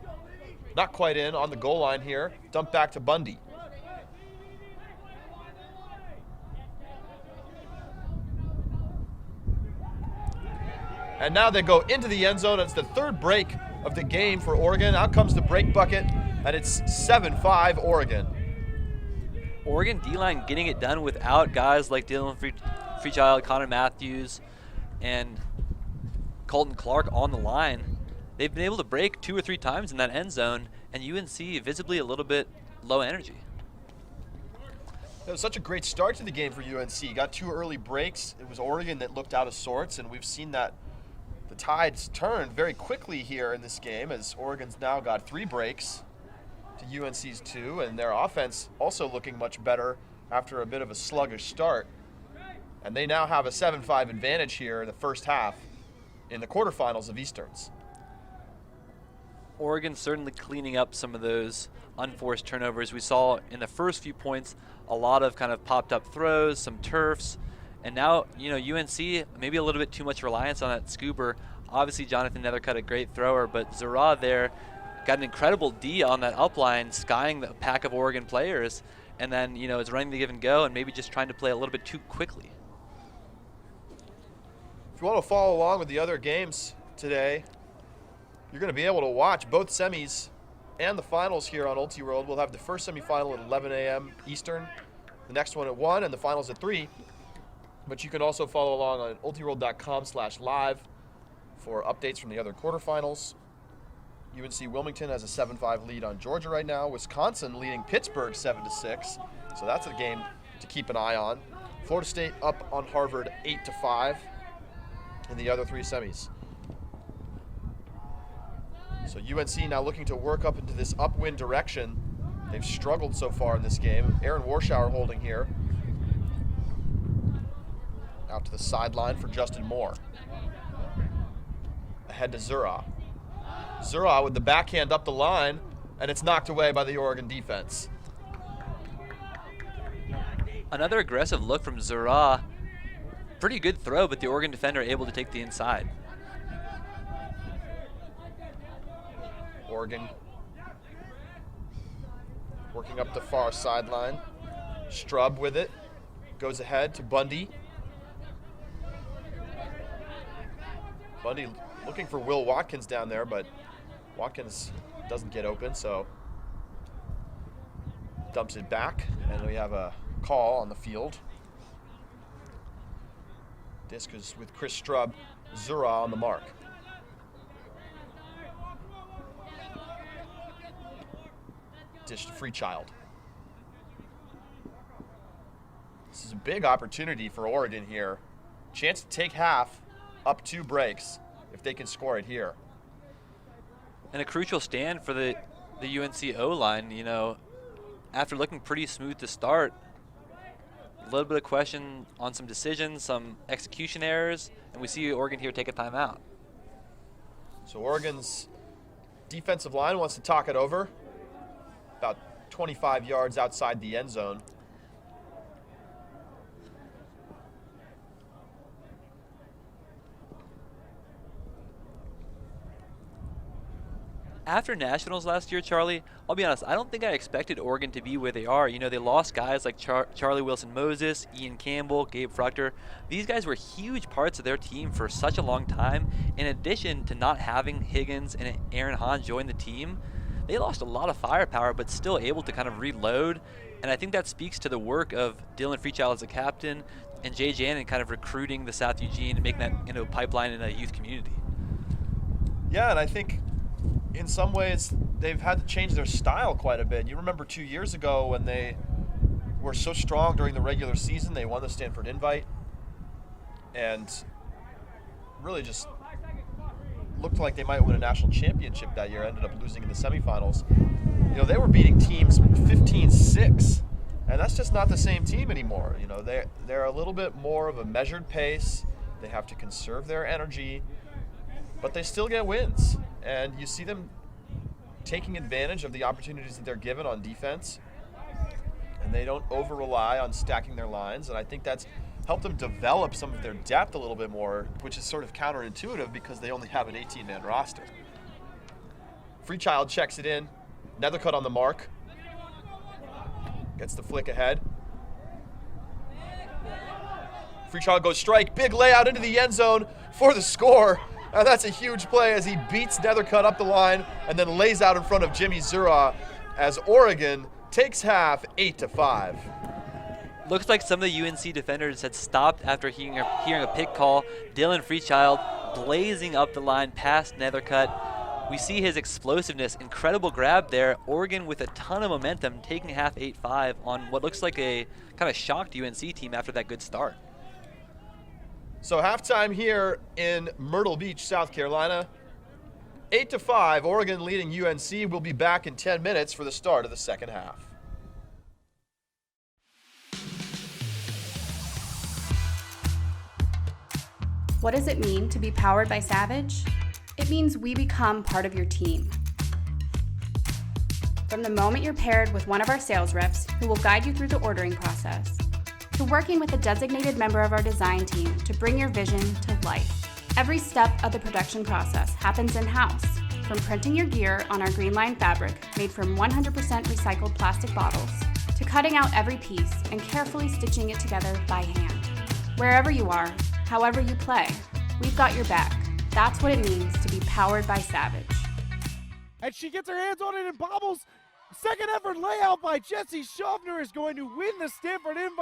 Not quite in on the goal line here. Dump back to Bundy. And now they go into the end zone. It's the third break of the game for Oregon. Out comes the break bucket, and it's 7-5 Oregon. Oregon D-line getting it done without guys like Dylan Freechild, Connor Matthews, and Colton Clark on the line. They've been able to break 2 or 3 times in that end zone, and UNC visibly a little bit low energy. It was such a great start to the game for UNC. Got 2 early breaks. It was Oregon that looked out of sorts, and we've seen that the tides turned very quickly here in this game as Oregon's now got 3 breaks to UNC's 2, and their offense also looking much better after a bit of a sluggish start. And they now have a 7-5 advantage here in the first half in the quarterfinals of Easterns. Oregon certainly cleaning up some of those unforced turnovers. We saw in the first few points a lot of kind of popped up throws, some turfs, and now, you know, UNC maybe a little bit too much reliance on that scoober. Obviously Jonathan Nethercutt a great thrower, but Zura there got an incredible D on that upline, skying the pack of Oregon players, and then, you know, is running the give and go and maybe just trying to play a little bit too quickly. If you want to follow along with the other games today, you're going to be able to watch both semis and the finals here on Ultiworld. We'll have the first semifinal at 11 a.m. Eastern, the next one at 1, and the finals at 3. But you can also follow along on ultiworld.com/live for updates from the other quarterfinals. UNC Wilmington has a 7-5 lead on Georgia right now. Wisconsin leading Pittsburgh 7-6. So that's a game to keep an eye on. Florida State up on Harvard 8-5 in the other 3 semis. So UNC now looking to work up into this upwind direction. They've struggled so far in this game. Aaron Warschauer holding here. Out to the sideline for Justin Moore. Ahead to Zura. Zura with the backhand up the line, and it's knocked away by the Oregon defense. Another aggressive look from Zura. Pretty good throw, but the Oregon defender able to take the inside. Oregon working up the far sideline. Strub with it. Goes ahead to Bundy. Bundy looking for Will Watkins down there, but Watkins doesn't get open, so dumps it back, and we have a call on the field. Disc is with Chris Strub, Zura on the mark. Dish to Freechild. This is a big opportunity for Oregon here chance to take half, up 2 breaks, if they can score it here. And a crucial stand for the UNC O-line, you know, after looking pretty smooth to start, a little bit of question on some decisions, some execution errors, and we see Oregon here take a timeout. So Oregon's defensive line wants to talk it over, about 25 yards outside the end zone. After Nationals last year, Charlie, I'll be honest, I don't think I expected Oregon to be where they are. You know, they lost guys like Charlie Wilson-Moses, Ian Campbell, Gabe Fruchter. These guys were huge parts of their team for such a long time. In addition to not having Higgins and Aaron Hahn join the team, they lost a lot of firepower, but still able to kind of reload. And I think that speaks to the work of Dylan Freechild as a captain and Jay Jannon kind of recruiting the South Eugene and making that into a pipeline in a youth community. Yeah, and I think in some ways they've had to change their style quite a bit. You remember 2 years ago when they were so strong during the regular season, they won the Stanford Invite and really just looked like they might win a national championship that year, ended up losing in the semifinals. You know, they were beating teams 15-6, and that's just not the same team anymore. You know, they're a little bit more of a measured pace. They have to conserve their energy, but they still get wins. And you see them taking advantage of the opportunities that they're given on defense, and they don't over-rely on stacking their lines. And I think that's helped them develop some of their depth a little bit more, which is sort of counterintuitive because they only have an 18-man roster. Freechild checks it in. Nethercutt on the mark. Gets the flick ahead. Freechild goes strike. Big layout into the end zone for the score. And that's a huge play as he beats Nethercutt up the line and then lays out in front of Jimmy Zura as Oregon takes half 8-5. Looks like some of the UNC defenders had stopped after hearing a pick call. Dylan Freechild blazing up the line past Nethercutt. We see his explosiveness, incredible grab there. Oregon with a ton of momentum, taking half 8-5 on what looks like a kind of shocked UNC team after that good start. So halftime here in Myrtle Beach, South Carolina. 8-5, Oregon leading UNC. We'll be back in 10 minutes for the start of the second half. What does it mean to be powered by Savage? It means we become part of your team. From the moment you're paired with one of our sales reps who will guide you through the ordering process, to working with a designated member of our design team to bring your vision to life. Every step of the production process happens in-house, from printing your gear on our green line fabric made from 100% recycled plastic bottles, to cutting out every piece and carefully stitching it together by hand. Wherever you are, however you play, we've got your back. That's what it means to be powered by Savage. And she gets her hands on it and bobbles. Second effort layout by Jesse Schaffner is going to win the Stanford Invite.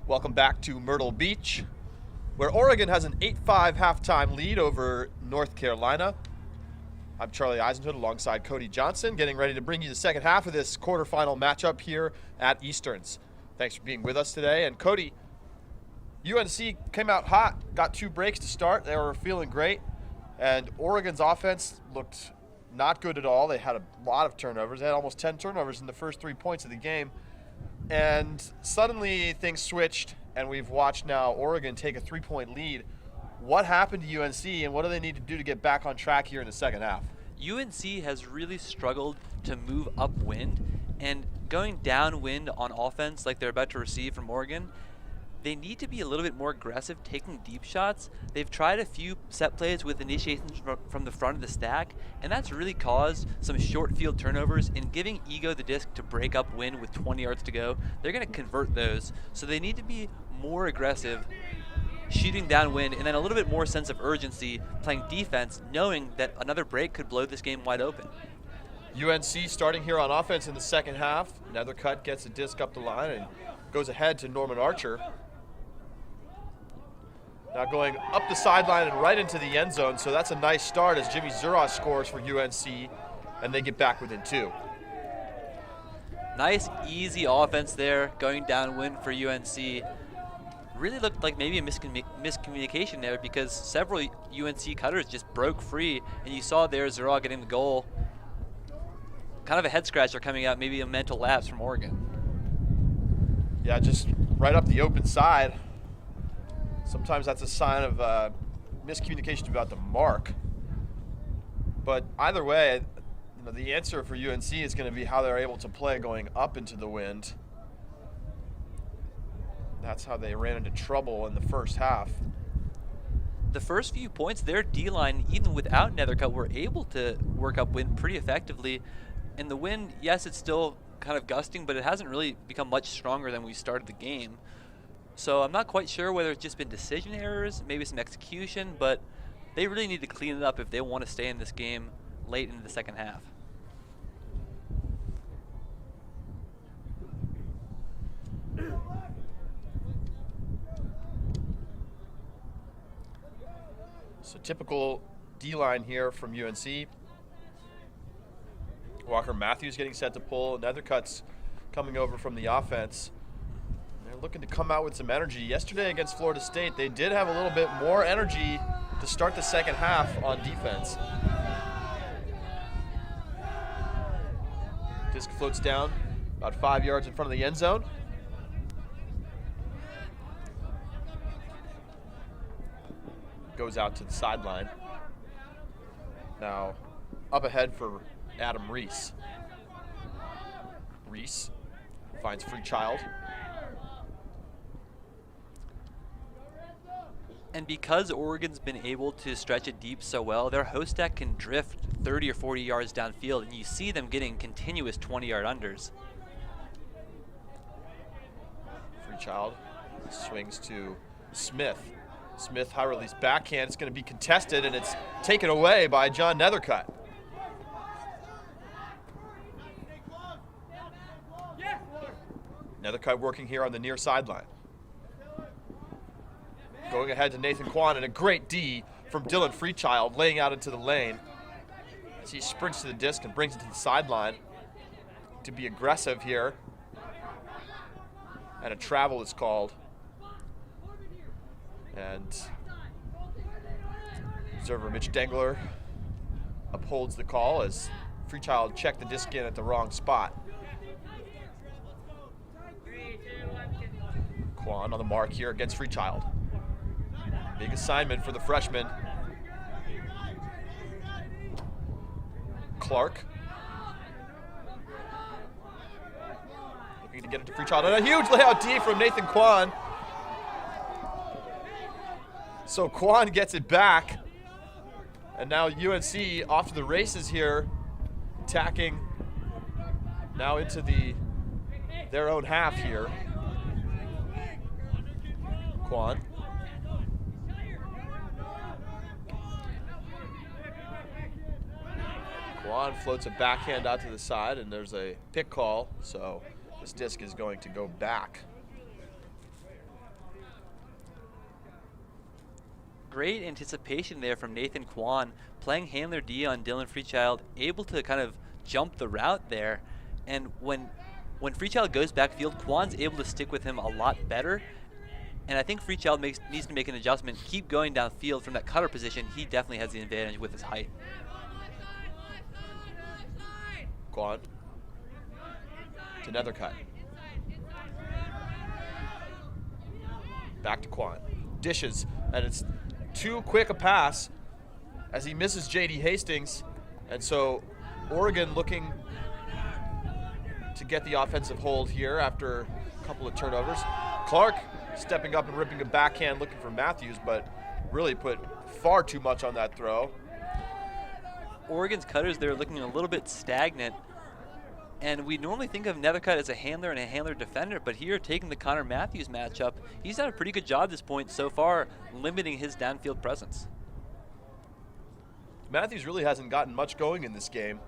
Welcome back to Myrtle Beach, where Oregon has an 8-5 halftime lead over North Carolina. I'm Charlie Eisenhood alongside Cody Johnson, getting ready to bring you the second half of this quarterfinal matchup here at Easterns. Thanks for being with us today. And Cody, UNC came out hot, got 2 breaks to start. They were feeling great. And Oregon's offense looked not good at all. They had a lot of turnovers. They had almost 10 turnovers in the first 3 points of the game. And suddenly things switched, and we've watched now Oregon take a 3-point lead. What happened to UNC, and what do they need to do to get back on track here in the second half? UNC has really struggled to move upwind, and going downwind on offense like they're about to receive from Oregon, they need to be a little bit more aggressive, taking deep shots. They've tried a few set plays with initiations from the front of the stack, and that's really caused some short field turnovers. And giving Ego the disc to break upwind with 20 yards to go, they're going to convert those. So they need to be more aggressive, shooting downwind, and then a little bit more sense of urgency, playing defense, knowing that another break could blow this game wide open. UNC starting here on offense in the second half. Nethercutt gets a disc up the line and goes ahead to Norman Archer. Now going up the sideline and right into the end zone, so that's a nice start as Jimmy Zuras scores for UNC, and they get back within 2. Nice, easy offense there, going downwind for UNC. Really looked like maybe a miscommunication there because several UNC cutters just broke free, and you saw there Zura getting the goal. Kind of a head scratcher coming out, maybe a mental lapse from Oregon. Yeah, just right up the open side. Sometimes that's a sign of miscommunication about the mark. But either way, the answer for UNC is going to be how they're able to play going up into the wind. That's how they ran into trouble in the first half. The first few points, their D-line, even without Nethercutt, were able to work upwind pretty effectively. And the wind, yes, it's still kind of gusting, but it hasn't really become much stronger than we started the game. So I'm not quite sure whether it's just been decision errors, maybe some execution, but they really need to clean it up if they want to stay in this game late into the second half. So typical D-line here from UNC. Walker Matthews getting set to pull. Nethercutt's coming over from the offense. They're looking to come out with some energy. Yesterday against Florida State, they did have a little bit more energy to start the second half on defense. Disc floats down about 5 yards in front of the end zone. Goes out to the sideline. Now up ahead for Adam Reese. Reese finds free child. And because Oregon's been able to stretch it deep so well, their host stack can drift 30 or 40 yards downfield, and you see them getting continuous 20-yard unders. Free child swings to Smith. Smith high release backhand. It's going to be contested, and it's taken away by John Nethercutt. Nethercutt working here on the near sideline. Going ahead to Nathan Kwan, and a great D from Dylan Freechild, laying out into the lane as he sprints to the disc and brings it to the sideline to be aggressive here. And a travel is called. And observer Mitch Dengler upholds the call as Freechild checked the disc in at the wrong spot. Kwan on the mark here against Freechild. Big assignment for the freshman. Clark. Looking to get it to Freechild. And a huge layout D from Nathan Kwan. So Kwan gets it back. And now UNC off to the races here. Attacking now into their own half here. Kwan. Kwan floats a backhand out to the side, and there's a pick call, so this disc is going to go back. Great anticipation there from Nathan Kwan, playing handler D on Dylan Freechild, able to kind of jump the route there. And when Freechild goes backfield, Kwan's able to stick with him a lot better. And I think Freechild needs to make an adjustment, keep going downfield from that cutter position. He definitely has the advantage with his height. Kwan to Nethercutt. Back to Kwan. Dishes, and it's too quick a pass as he misses J.D. Hastings. And so Oregon looking to get the offensive hold here after a couple of turnovers. Clark stepping up and ripping a backhand looking for Matthews, but really put far too much on that throw. Oregon's cutters, they're looking a little bit stagnant. And we normally think of Nethercutt as a handler and a handler defender, but here, taking the Connor Matthews matchup, he's done a pretty good job at this point so far, limiting his downfield presence. Matthews really hasn't gotten much going in this game,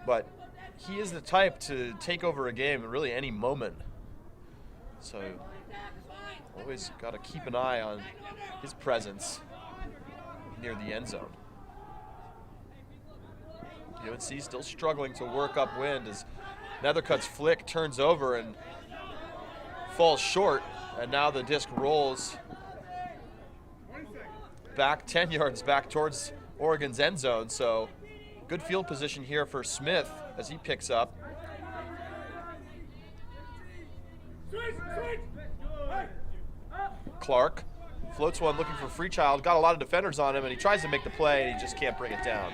but he is the type to take over a game at really any moment. So always got to keep an eye on his presence near the end zone. UNC still struggling to work upwind as Nethercutt's flick turns over and falls short, and now the disc rolls back 10 yards back towards Oregon's end zone. So good field position here for Smith as he picks up. Clark floats one looking for Freechild, got a lot of defenders on him, and he tries to make the play and he just can't bring it down.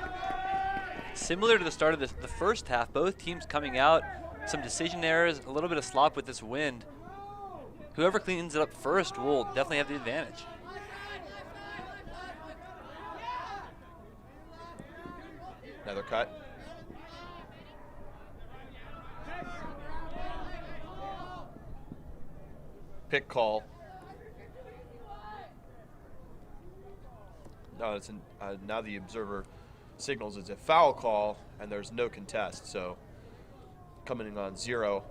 Similar to the start of the first half, both teams coming out, some decision errors, a little bit of slop with this wind. Whoever cleans it up first will definitely have the advantage. Nethercutt. Pick call. No, it's now the observer signals it's a foul call, and there's no contest. So coming in on 0.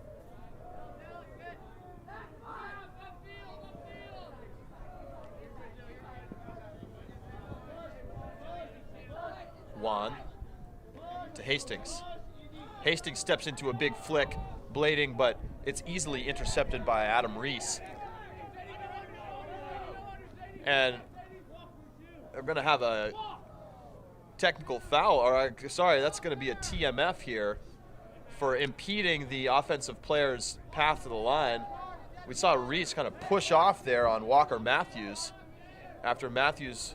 Juan to Hastings. Hastings steps into a big flick, blading, but it's easily intercepted by Adam Reese. And they're going to have a technical foul, or sorry, that's going to be a TMF here for impeding the offensive player's path to the line. We saw Reese kind of push off there on Walker Matthews after Matthews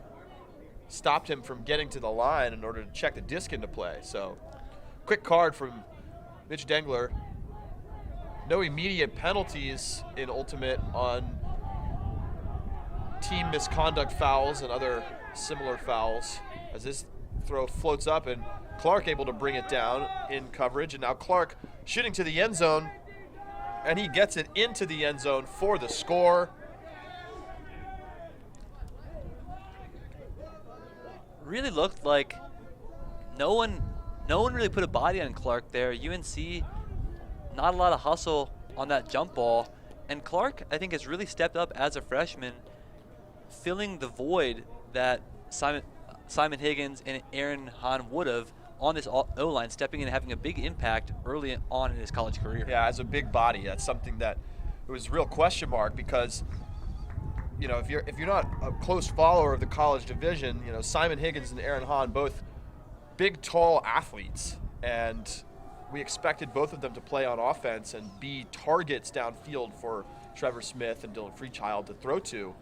stopped him from getting to the line in order to check the disc into play. So quick card from Mitch Dengler. No immediate penalties in Ultimate on team misconduct fouls and other similar fouls, as this throw floats up and Clark able to bring it down in coverage. And now Clark shooting to the end zone, and he gets it into the end zone for the score. Really looked like no one really put a body on Clark there. UNC, not a lot of hustle on that jump ball, and Clark, I think, has really stepped up as a freshman, filling the void that Simon Higgins and Aaron Hahn would have on this O-line, stepping in and having a big impact early on in his college career. Yeah, as a big body, that's something that it was a real question mark, because you know, if you're not a close follower of the college division, you know, Simon Higgins and Aaron Hahn, both big, tall athletes, and we expected both of them to play on offense and be targets downfield for Trevor Smith and Dylan Freechild to throw to.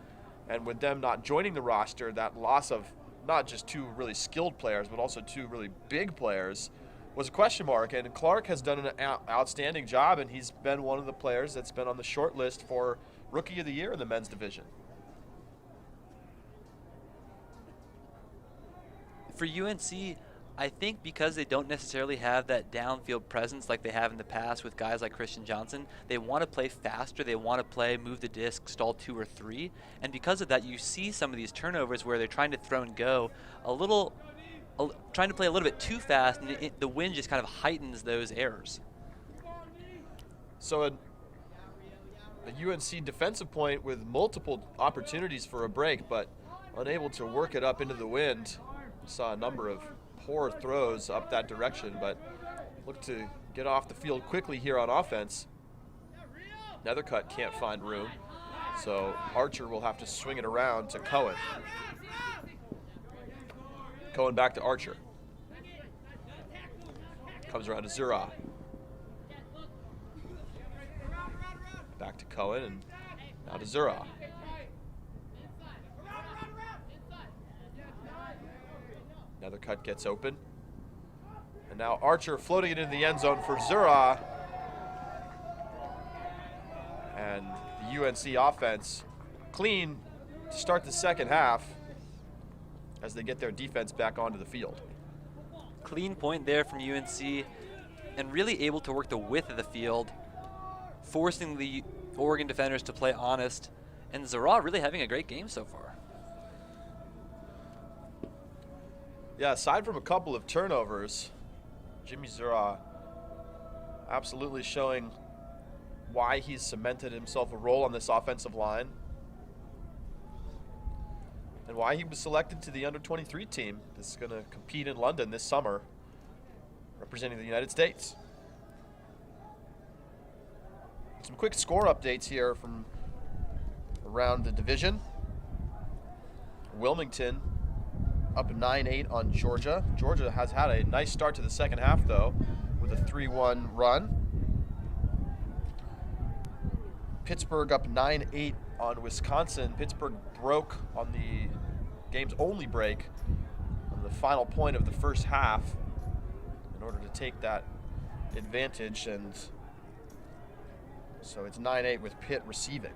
And with them not joining the roster, that loss of not just two really skilled players, but also two really big players was a question mark. And Clark has done an outstanding job, and he's been one of the players that's been on the short list for Rookie of the Year in the men's division. For UNC, I think because they don't necessarily have that downfield presence like they have in the past with guys like Christian Johnson, they want to play faster, they want to play, move the disc, stall 2 or 3, and because of that, you see some of these turnovers where they're trying to throw and go trying to play a little bit too fast, and the wind just kind of heightens those errors. So a UNC defensive point with multiple opportunities for a break, but unable to work it up into the wind. Saw a number of poor throws up that direction, but look to get off the field quickly here on offense. Nethercutt can't find room, so Archer will have to swing it around to Cohen. Cohen back to Archer. Comes around to Zura. Back to Cohen, and now to Zura. Nethercutt gets open. And now Archer floating it into the end zone for Zura. And the UNC offense clean to start the second half as they get their defense back onto the field. Clean point there from UNC. and really able to work the width of the field, forcing the Oregon defenders to play honest, and Zara really having a great game so far. Yeah, aside from a couple of turnovers, Jimmy Zura absolutely showing why he's cemented himself a role on this offensive line and why he was selected to the under-23 team that's going to compete in London this summer, representing the United States. Some quick score updates here from around the division. Wilmington up 9-8 on Georgia. Georgia has had a nice start to the second half, though, with a 3-1 run. Pittsburgh up 9-8 on Wisconsin. Pittsburgh broke on the game's only break on the final point of the first half in order to take that advantage, and so it's 9-8 with Pitt receiving.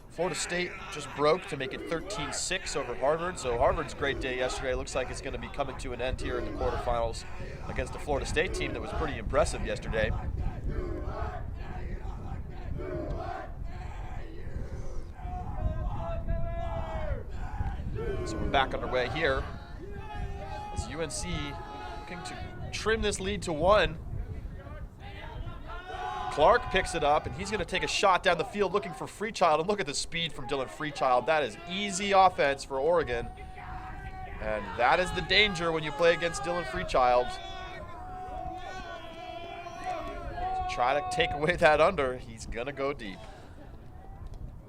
Florida State just broke to make it 13-6 over Harvard, so Harvard's great day yesterday looks like it's going to be coming to an end here in the quarterfinals against the Florida State team that was pretty impressive yesterday. So we're back underway here as UNC looking to trim this lead to 1. Clark picks it up, and he's going to take a shot down the field looking for Freechild. And look at the speed from Dylan Freechild. That is easy offense for Oregon. And that is the danger when you play against Dylan Freechild. Try to take away that under. He's going to go deep.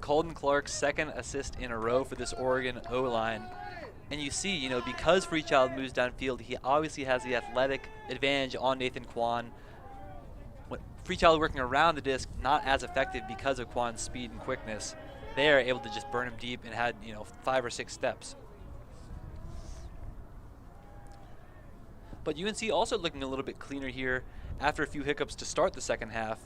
Colden Clark's second assist in a row for this Oregon O-line. And you see, you know, because Freechild moves downfield, he obviously has the athletic advantage on Nathan Kwan. When Freechild working around the disc, not as effective because of Kwan's speed and quickness. They are able to just burn him deep and had, you know, 5 or 6 steps. But UNC also looking a little bit cleaner here after a few hiccups to start the second half.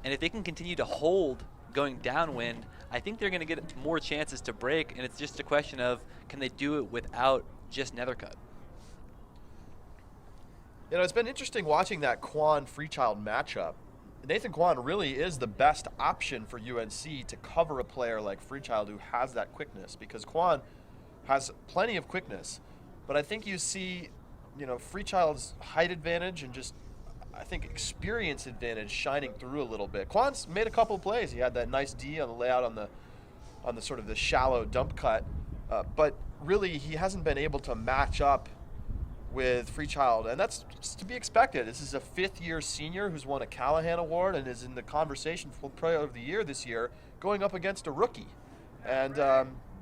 And if they can continue to hold going downwind, I think they're going to get more chances to break, and it's just a question of can they do it without just Nethercutt. You know, it's been interesting watching that Kwan-Freechild matchup. Nathan Kwan really is the best option for UNC to cover a player like Freechild who has that quickness, because Kwan has plenty of quickness. But I think you see, you know, Freechild's height advantage and just, I think, experience advantage shining through a little bit. Kwan's made a couple of plays. He had that nice D on the layout on the sort of the shallow dump cut, but really he hasn't been able to match up with Freechild, and that's to be expected. This is a 5th-year senior who's won a Callahan Award and is in the conversation for Player of the Year this year, going up against a rookie. And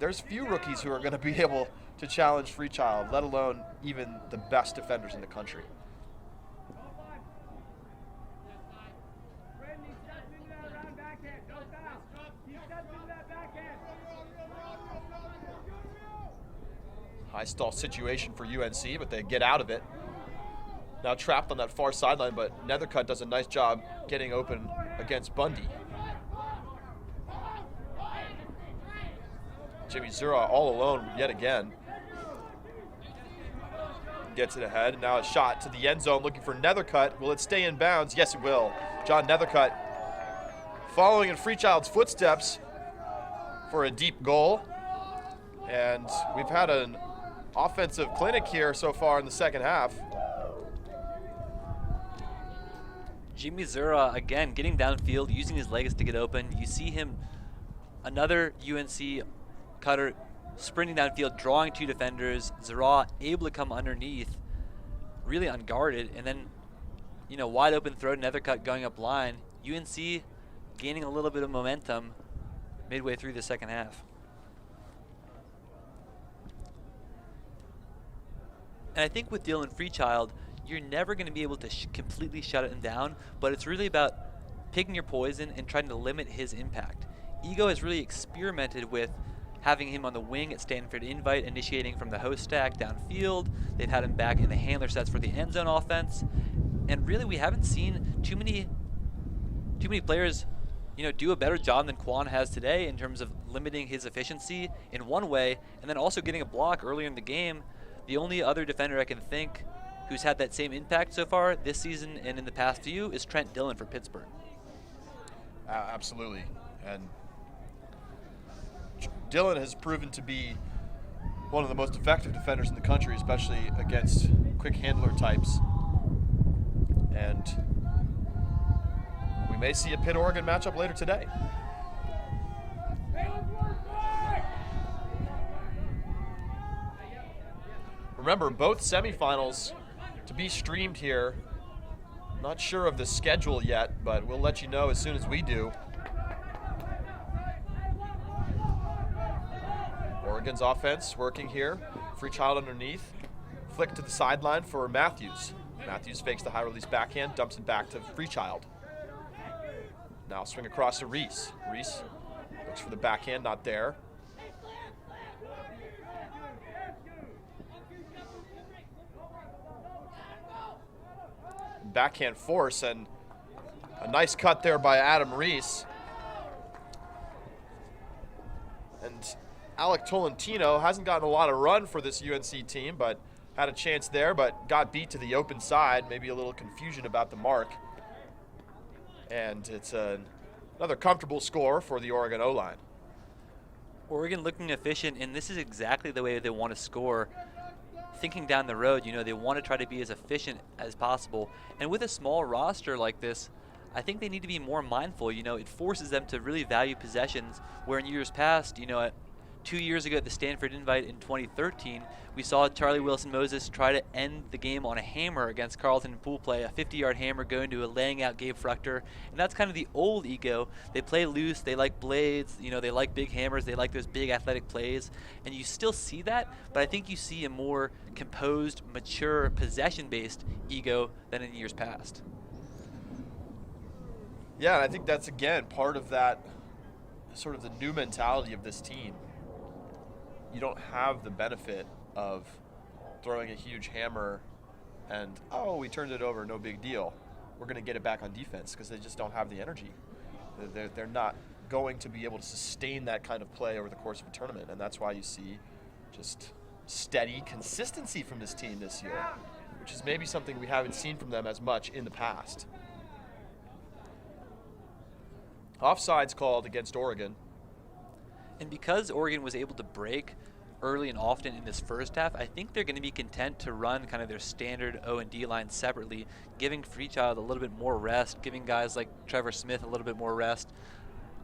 there's few rookies who are going to be able to challenge Freechild, let alone even the best defenders in the country. High stall situation for UNC, but they get out of it. Now trapped on that far sideline, but Nethercutt does a nice job getting open against Bundy. Jimmy Zura all alone yet again. Gets it ahead. Now a shot to the end zone looking for Nethercutt. Will it stay in bounds? Yes, it will. John Nethercutt following in Freechild's footsteps for a deep goal. And we've had an offensive clinic here so far in the second half. Jimmy Zura, again, getting downfield, using his legs to get open. You see him, another UNC cutter, sprinting downfield, drawing 2 defenders. Zura able to come underneath, really unguarded, and then, you know, wide open throw to Nethercutt going up line. UNC gaining a little bit of momentum midway through the second half. And I think with Dylan Freechild, you're never going to be able to completely shut him down, but it's really about picking your poison and trying to limit his impact. Ego has really experimented with having him on the wing at Stanford Invite, initiating from the host stack downfield. They've had him back in the handler sets for the end zone offense. And really, we haven't seen too many players, you know, do a better job than Kwan has today in terms of limiting his efficiency in one way, and then also getting a block earlier in the game. The only other defender I can think who's had that same impact so far this season and in the past few is Trent Dillon for Pittsburgh. Absolutely. And Dillon has proven to be one of the most effective defenders in the country, especially against quick handler types. And we may see a Pitt-Oregon matchup later today. Remember, both semifinals to be streamed here. Not sure of the schedule yet, but we'll let you know as soon as we do. Oregon's offense working here. Free child underneath. Flick to the sideline for Matthews. Matthews fakes the high release backhand, dumps it back to Freechild. Now swing across to Reese. Reese looks for the backhand, not there. Backhand force, and a nice cut there by Adam Reese. And Alec Tolentino hasn't gotten a lot of run for this UNC team, but had a chance there, but got beat to the open side. Maybe a little confusion about the mark. And it's another comfortable score for the Oregon O-line. Oregon looking efficient, and this is exactly the way they want to score. Thinking down the road, they want to try to be as efficient as possible. And with a small roster like this, I think they need to be more mindful. It forces them to really value possessions, where in years past, 2 years ago at the Stanford Invite in 2013, we saw Charlie Wilson-Moses try to end the game on a hammer against Carleton in pool play, a 50-yard hammer going to a laying out Gabe Fruchter. And that's kind of the old ego. They play loose, they like blades, they like big hammers, they like those big athletic plays. And you still see that, but I think you see a more composed, mature, possession-based ego than in years past. Yeah, and I think that's, again, part of that sort of the new mentality of this team. You don't have the benefit of throwing a huge hammer and, oh, we turned it over, no big deal. We're going to get it back on defense, because they just don't have the energy. They're not going to be able to sustain that kind of play over the course of a tournament, and that's why you see just steady consistency from this team this year, which is maybe something we haven't seen from them as much in the past. Offsides called against Oregon. And because Oregon was able to break early and often in this first half, I think they're going to be content to run kind of their standard O&D line separately, giving Freechild a little bit more rest, giving guys like Trevor Smith a little bit more rest,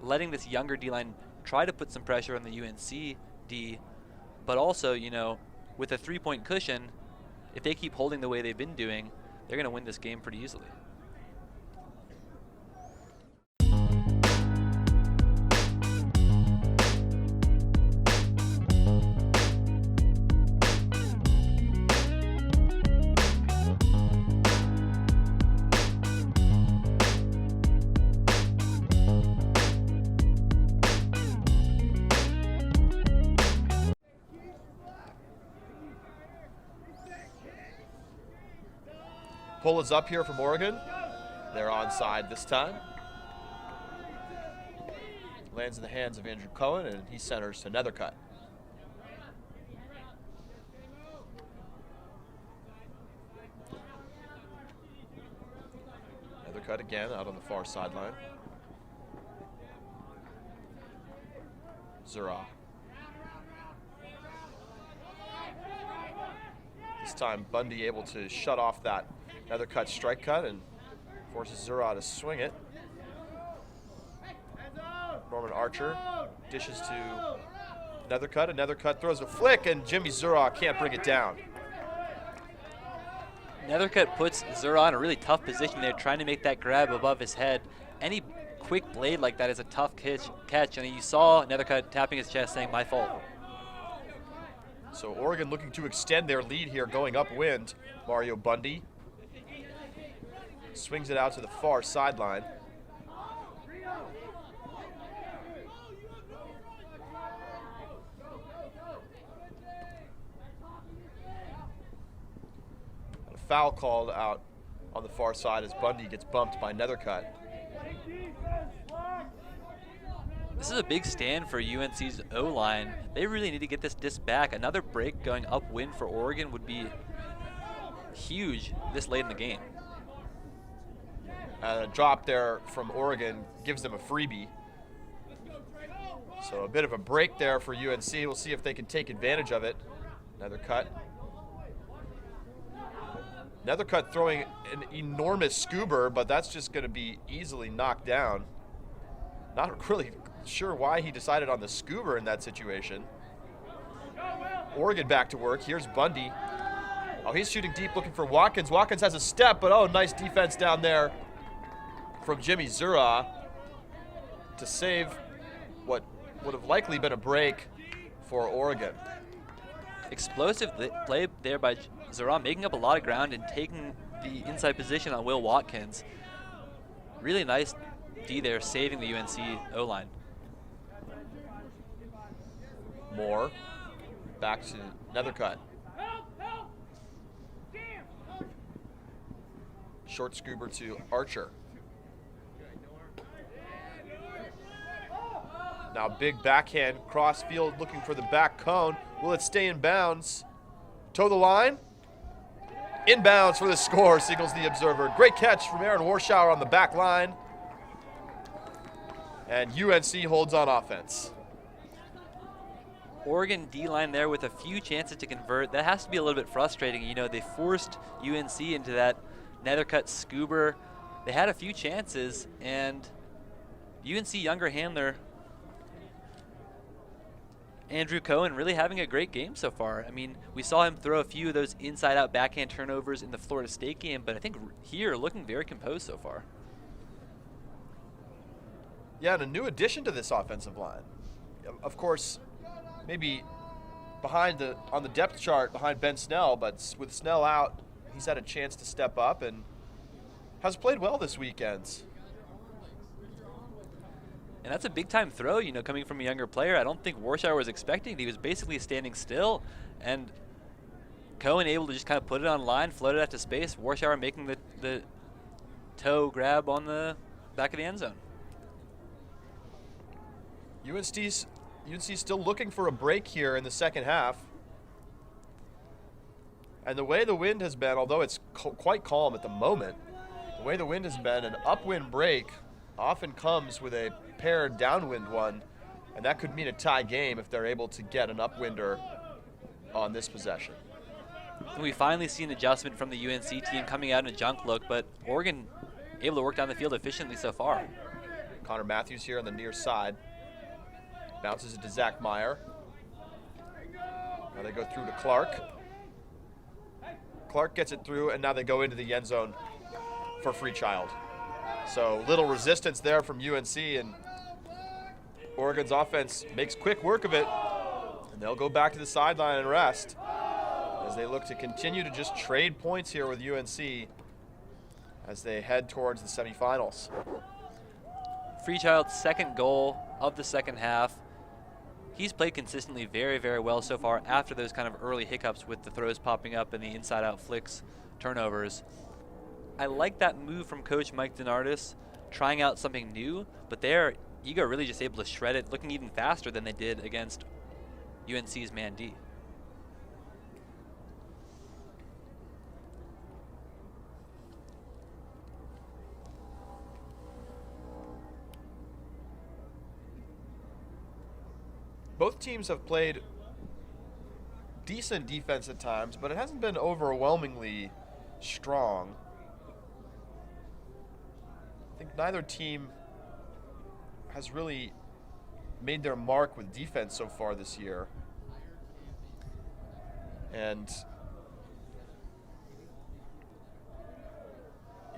letting this younger D-line try to put some pressure on the UNC D, but also, with a 3-point cushion, if they keep holding the way they've been doing, they're going to win this game pretty easily. Pull is up here from Oregon. They're onside this time. Lands in the hands of Andrew Cohen, and he centers to Nethercutt. Nethercutt again out on the far sideline. Zura. This time Bundy able to shut off that Nethercutt strike cut and forces Zura to swing it. Norman Archer dishes to Nethercutt, and Nethercutt throws a flick, and Jimmy Zura can't bring it down. Nethercutt puts Zura in a really tough position there, trying to make that grab above his head. Any quick blade like that is a tough catch, and you saw Nethercutt tapping his chest saying, "My fault." So Oregon looking to extend their lead here, going upwind. Mario Bundy swings it out to the far sideline. And a foul called out on the far side as Bundy gets bumped by Nethercutt. This is a big stand for UNC's O-line. They really need to get this disc back. Another break going upwind for Oregon would be huge this late in the game. A drop there from Oregon gives them a freebie. So a bit of a break there for UNC. We'll see if they can take advantage of it. Another cut. Another cut throwing an enormous scoober, but that's just going to be easily knocked down. Not really sure why he decided on the scoober in that situation. Oregon back to work. Here's Bundy. Oh, he's shooting deep looking for Watkins. Watkins has a step, but oh, nice defense down there from Jimmy Zura to save what would have likely been a break for Oregon. Explosive play there by Zura, making up a lot of ground and taking the inside position on Will Watkins. Really nice D there, saving the UNC O-line. Moore back to another cut. Short scoober to Archer. Now big backhand, cross field looking for the back cone. Will it stay in bounds? Toe the line. Inbounds for the score, signals the observer. Great catch from Aaron Warschauer on the back line. And UNC holds on offense. Oregon D-line there with a few chances to convert. That has to be a little bit frustrating. You know, they forced UNC into that nether cut scoober. They had a few chances, and UNC younger handler Andrew Cohen really having a great game so far. I mean, we saw him throw a few of those inside-out backhand turnovers in the Florida State game, but I think here looking very composed so far. Yeah, and a new addition to this offensive line. Of course, maybe on the depth chart behind Ben Snell, but with Snell out, he's had a chance to step up and has played well this weekend. And that's a big-time throw, you know, coming from a younger player. I don't think Warschauer was expecting it. He was basically standing still, and Cohen able to just kind of put it on line, float it out to space. Warschauer making the toe grab on the back of the end zone. UNC's still looking for a break here in the second half. And the way the wind has been, although it's quite calm at the moment, the way the wind has been, an upwind break often comes with a paired downwind one, and that could mean a tie game if they're able to get an upwinder on this possession. And we finally see an adjustment from the UNC team coming out in a junk look, but Oregon able to work down the field efficiently so far. Connor Matthews here on the near side. Bounces it to Zach Meyer. Now they go through to Clark. Clark gets it through, and now they go into the end zone for Freechild. So little resistance there from UNC, and Oregon's offense makes quick work of it, and they'll go back to the sideline and rest as they look to continue to just trade points here with UNC as they head towards the semifinals. Freechild's second goal of the second half. He's played consistently very, very well so far after those kind of early hiccups with the throws popping up and the inside-out flicks, turnovers. I like that move from Coach Mike DeNardis, trying out something new, but there, Eagle really just able to shred it, looking even faster than they did against UNC's man D. Both teams have played decent defense at times, but it hasn't been overwhelmingly strong. I think neither team has really made their mark with defense so far this year. And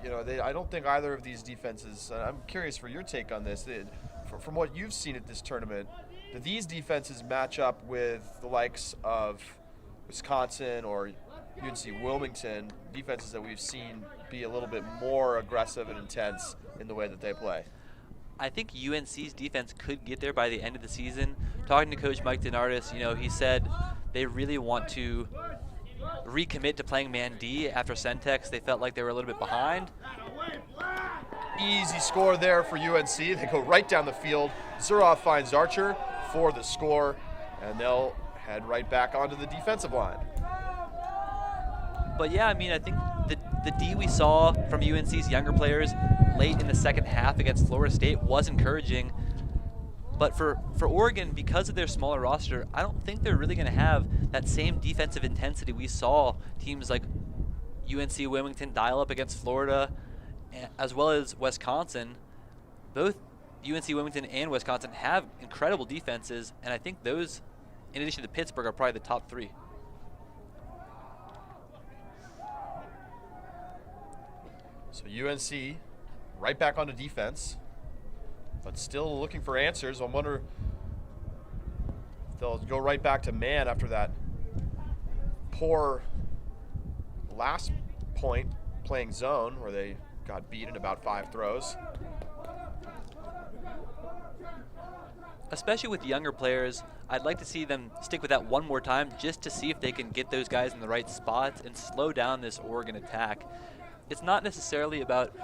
you know, I don't think either of these defenses, I'm curious for your take on this, from what you've seen at this tournament, do these defenses match up with the likes of Wisconsin or UNC Wilmington, defenses that we've seen be a little bit more aggressive and intense in the way that they play? I think UNC's defense could get there by the end of the season. Talking to Coach Mike DeNardis, you know, he said they really want to recommit to playing man D after Centex. They felt like they were a little bit behind. Easy score there for UNC. They go right down the field. Zurov finds Archer for the score, and they'll head right back onto the defensive line. But yeah, I mean, I think the D we saw from UNC's younger players late in the second half against Florida State was encouraging. But for Oregon, because of their smaller roster, I don't think they're really going to have that same defensive intensity we saw teams like UNC Wilmington dial up against Florida, as well as Wisconsin. Both UNC Wilmington and Wisconsin have incredible defenses, and I think those, in addition to Pittsburgh, are probably the top three. So UNC right back onto defense, but still looking for answers. I wonder if they'll go right back to man after that poor last point playing zone where they got beat in about 5 throws. Especially with younger players, I'd like to see them stick with that one more time just to see if they can get those guys in the right spots and slow down this Oregon attack. It's not necessarily about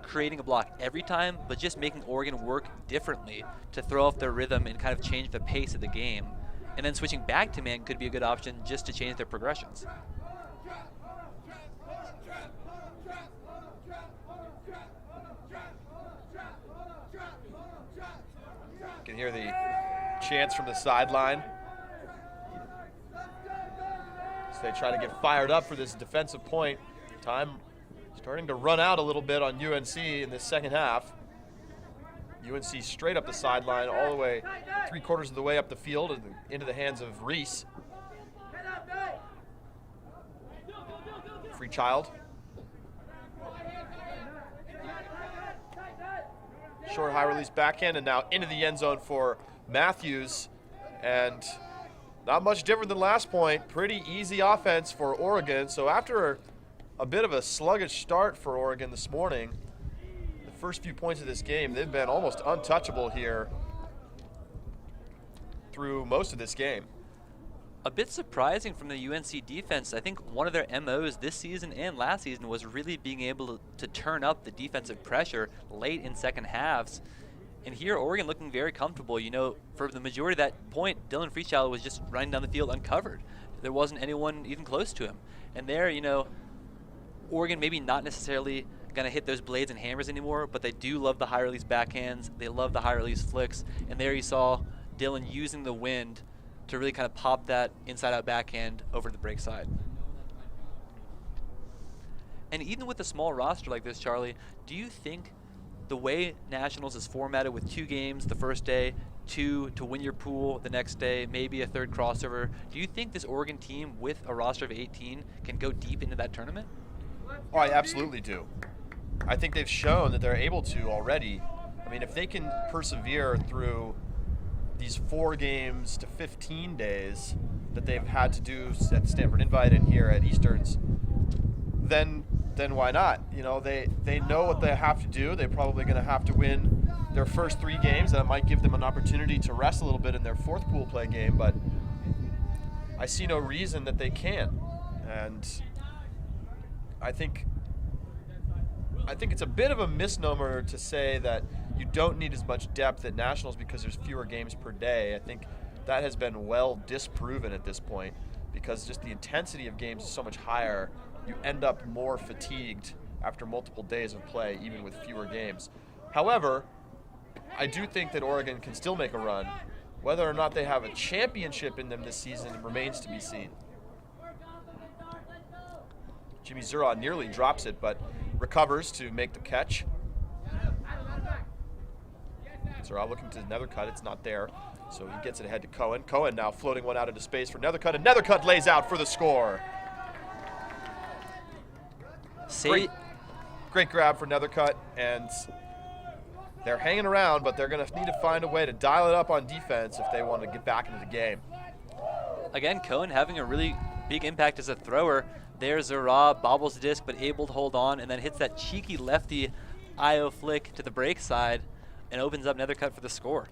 creating a block every time, but just making Oregon work differently to throw off their rhythm and kind of change the pace of the game. And then switching back to man could be a good option just to change their progressions. You can hear the chants from the sideline as they try to get fired up for this defensive point. Time starting to run out a little bit on UNC in this second half. UNC straight up the sideline all the way 3/4 of the way up the field and into the hands of Reese. Free child. Short high release backhand and now into the end zone for Matthews. And not much different than last point. Pretty easy offense for Oregon. So after a bit of a sluggish start for Oregon this morning, the first few points of this game, they've been almost untouchable here through most of this game. A bit surprising from the UNC defense. I think one of their MOs this season and last season was really being able to turn up the defensive pressure late in second halves. And here, Oregon looking very comfortable. You know, for the majority of that point, Dylan Freechild was just running down the field uncovered. There wasn't anyone even close to him. And there, you know, Oregon maybe not necessarily going to hit those blades and hammers anymore, but they do love the high release backhands. They love the high release flicks. And there you saw Dylan using the wind to really kind of pop that inside out backhand over the break side. And even with a small roster like this, Charlie, do you think the way Nationals is formatted with 2 games the first day, 2 to win your pool the next day, maybe a 3rd crossover, do you think this Oregon team with a roster of 18 can go deep into that tournament? Oh, I absolutely do. I think they've shown that they're able to already. I mean, if they can persevere through these 4 games to 15 days that they've had to do at Stanford Invite and here at Easterns, then why not? You know, they know what they have to do. They're probably going to have to win their first 3 games. That might give them an opportunity to rest a little bit in their 4th pool play game, but I see no reason that they can't. And I think it's a bit of a misnomer to say that you don't need as much depth at Nationals because there's fewer games per day. I think that has been well disproven at this point because just the intensity of games is so much higher. You end up more fatigued after multiple days of play, even with fewer games. However, I do think that Oregon can still make a run. Whether or not they have a championship in them this season remains to be seen. Jimmy Zura nearly drops it, but recovers to make the catch. Zura looking to Nethercutt, it's not there, so he gets it ahead to Cohen. Cohen now floating one out into space for Nethercutt, and Nethercutt lays out for the score. Great grab for Nethercutt, and they're hanging around, but they're going to need to find a way to dial it up on defense if they want to get back into the game. Again, Cohen having a really big impact as a thrower. There's Zura, bobbles the disc, but able to hold on, and then hits that cheeky lefty IO flick to the break side and opens up Nethercutt for the score.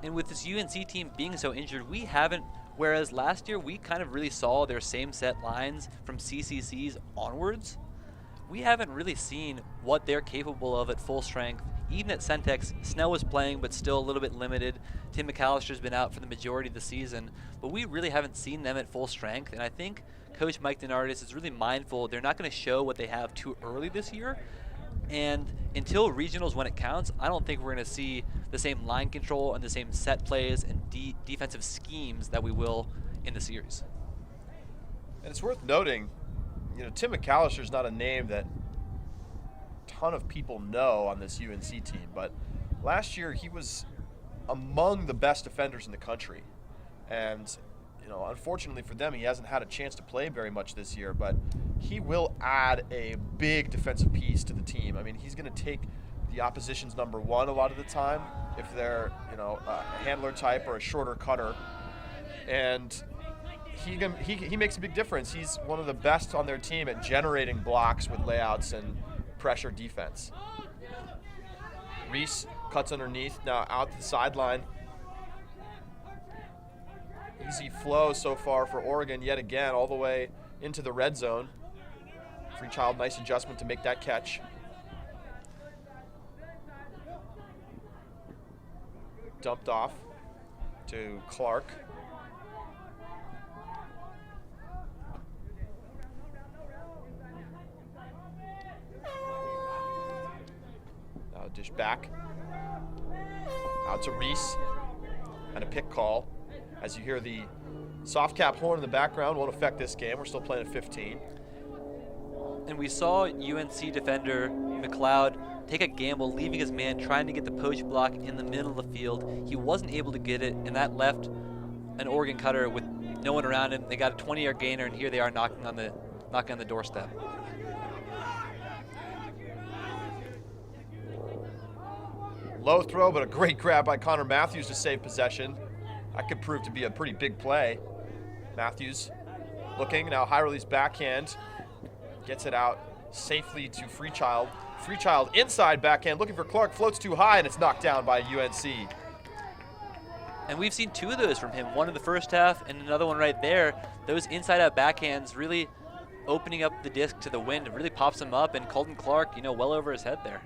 And with this UNC team being so injured, we haven't, whereas last year we kind of really saw their same set lines from CCCs onwards, we haven't really seen what they're capable of at full strength, even at Centex, Snell was playing but still a little bit limited. Tim McAllister's been out for the majority of the season, but we really haven't seen them at full strength, and I think Coach Mike DeNardis is really mindful they're not going to show what they have too early this year. And until regionals when it counts, I don't think we're going to see the same line control and the same set plays and defensive schemes that we will in the series. And it's worth noting, Tim McAllister's not a name that a ton of people know on this UNC team, but last year he was among the best defenders in the country. And unfortunately for them, he hasn't had a chance to play very much this year, but he will add a big defensive piece to the team. I mean, he's going to take the opposition's number one a lot of the time if they're, a handler type or a shorter cutter. And he makes a big difference. He's one of the best on their team at generating blocks with layouts and pressure defense. Reese cuts underneath, now out to the sideline. Easy flow so far for Oregon yet again, all the way into the red zone. Freechild, nice adjustment to make that catch. Dumped off to Clark. Now dish back. Out to Reese. And a pick call. As you hear the soft cap horn in the background, won't affect this game. We're still playing at 15. And we saw UNC defender McLeod take a gamble, leaving his man, trying to get the poach block in the middle of the field. He wasn't able to get it, and that left an Oregon cutter with no one around him. They got a 20-yard gainer, and here they are knocking on the doorstep. Low throw, but a great grab by Connor Matthews to save possession. That could prove to be a pretty big play. Matthews looking, now high release backhand. Gets it out safely to Freechild. Freechild inside backhand, looking for Clark, floats too high, and it's knocked down by UNC. And we've seen two of those from him, one in the first half and another one right there. Those inside-out backhands really opening up the disc to the wind. It really pops him up, and Colton Clark, well over his head there.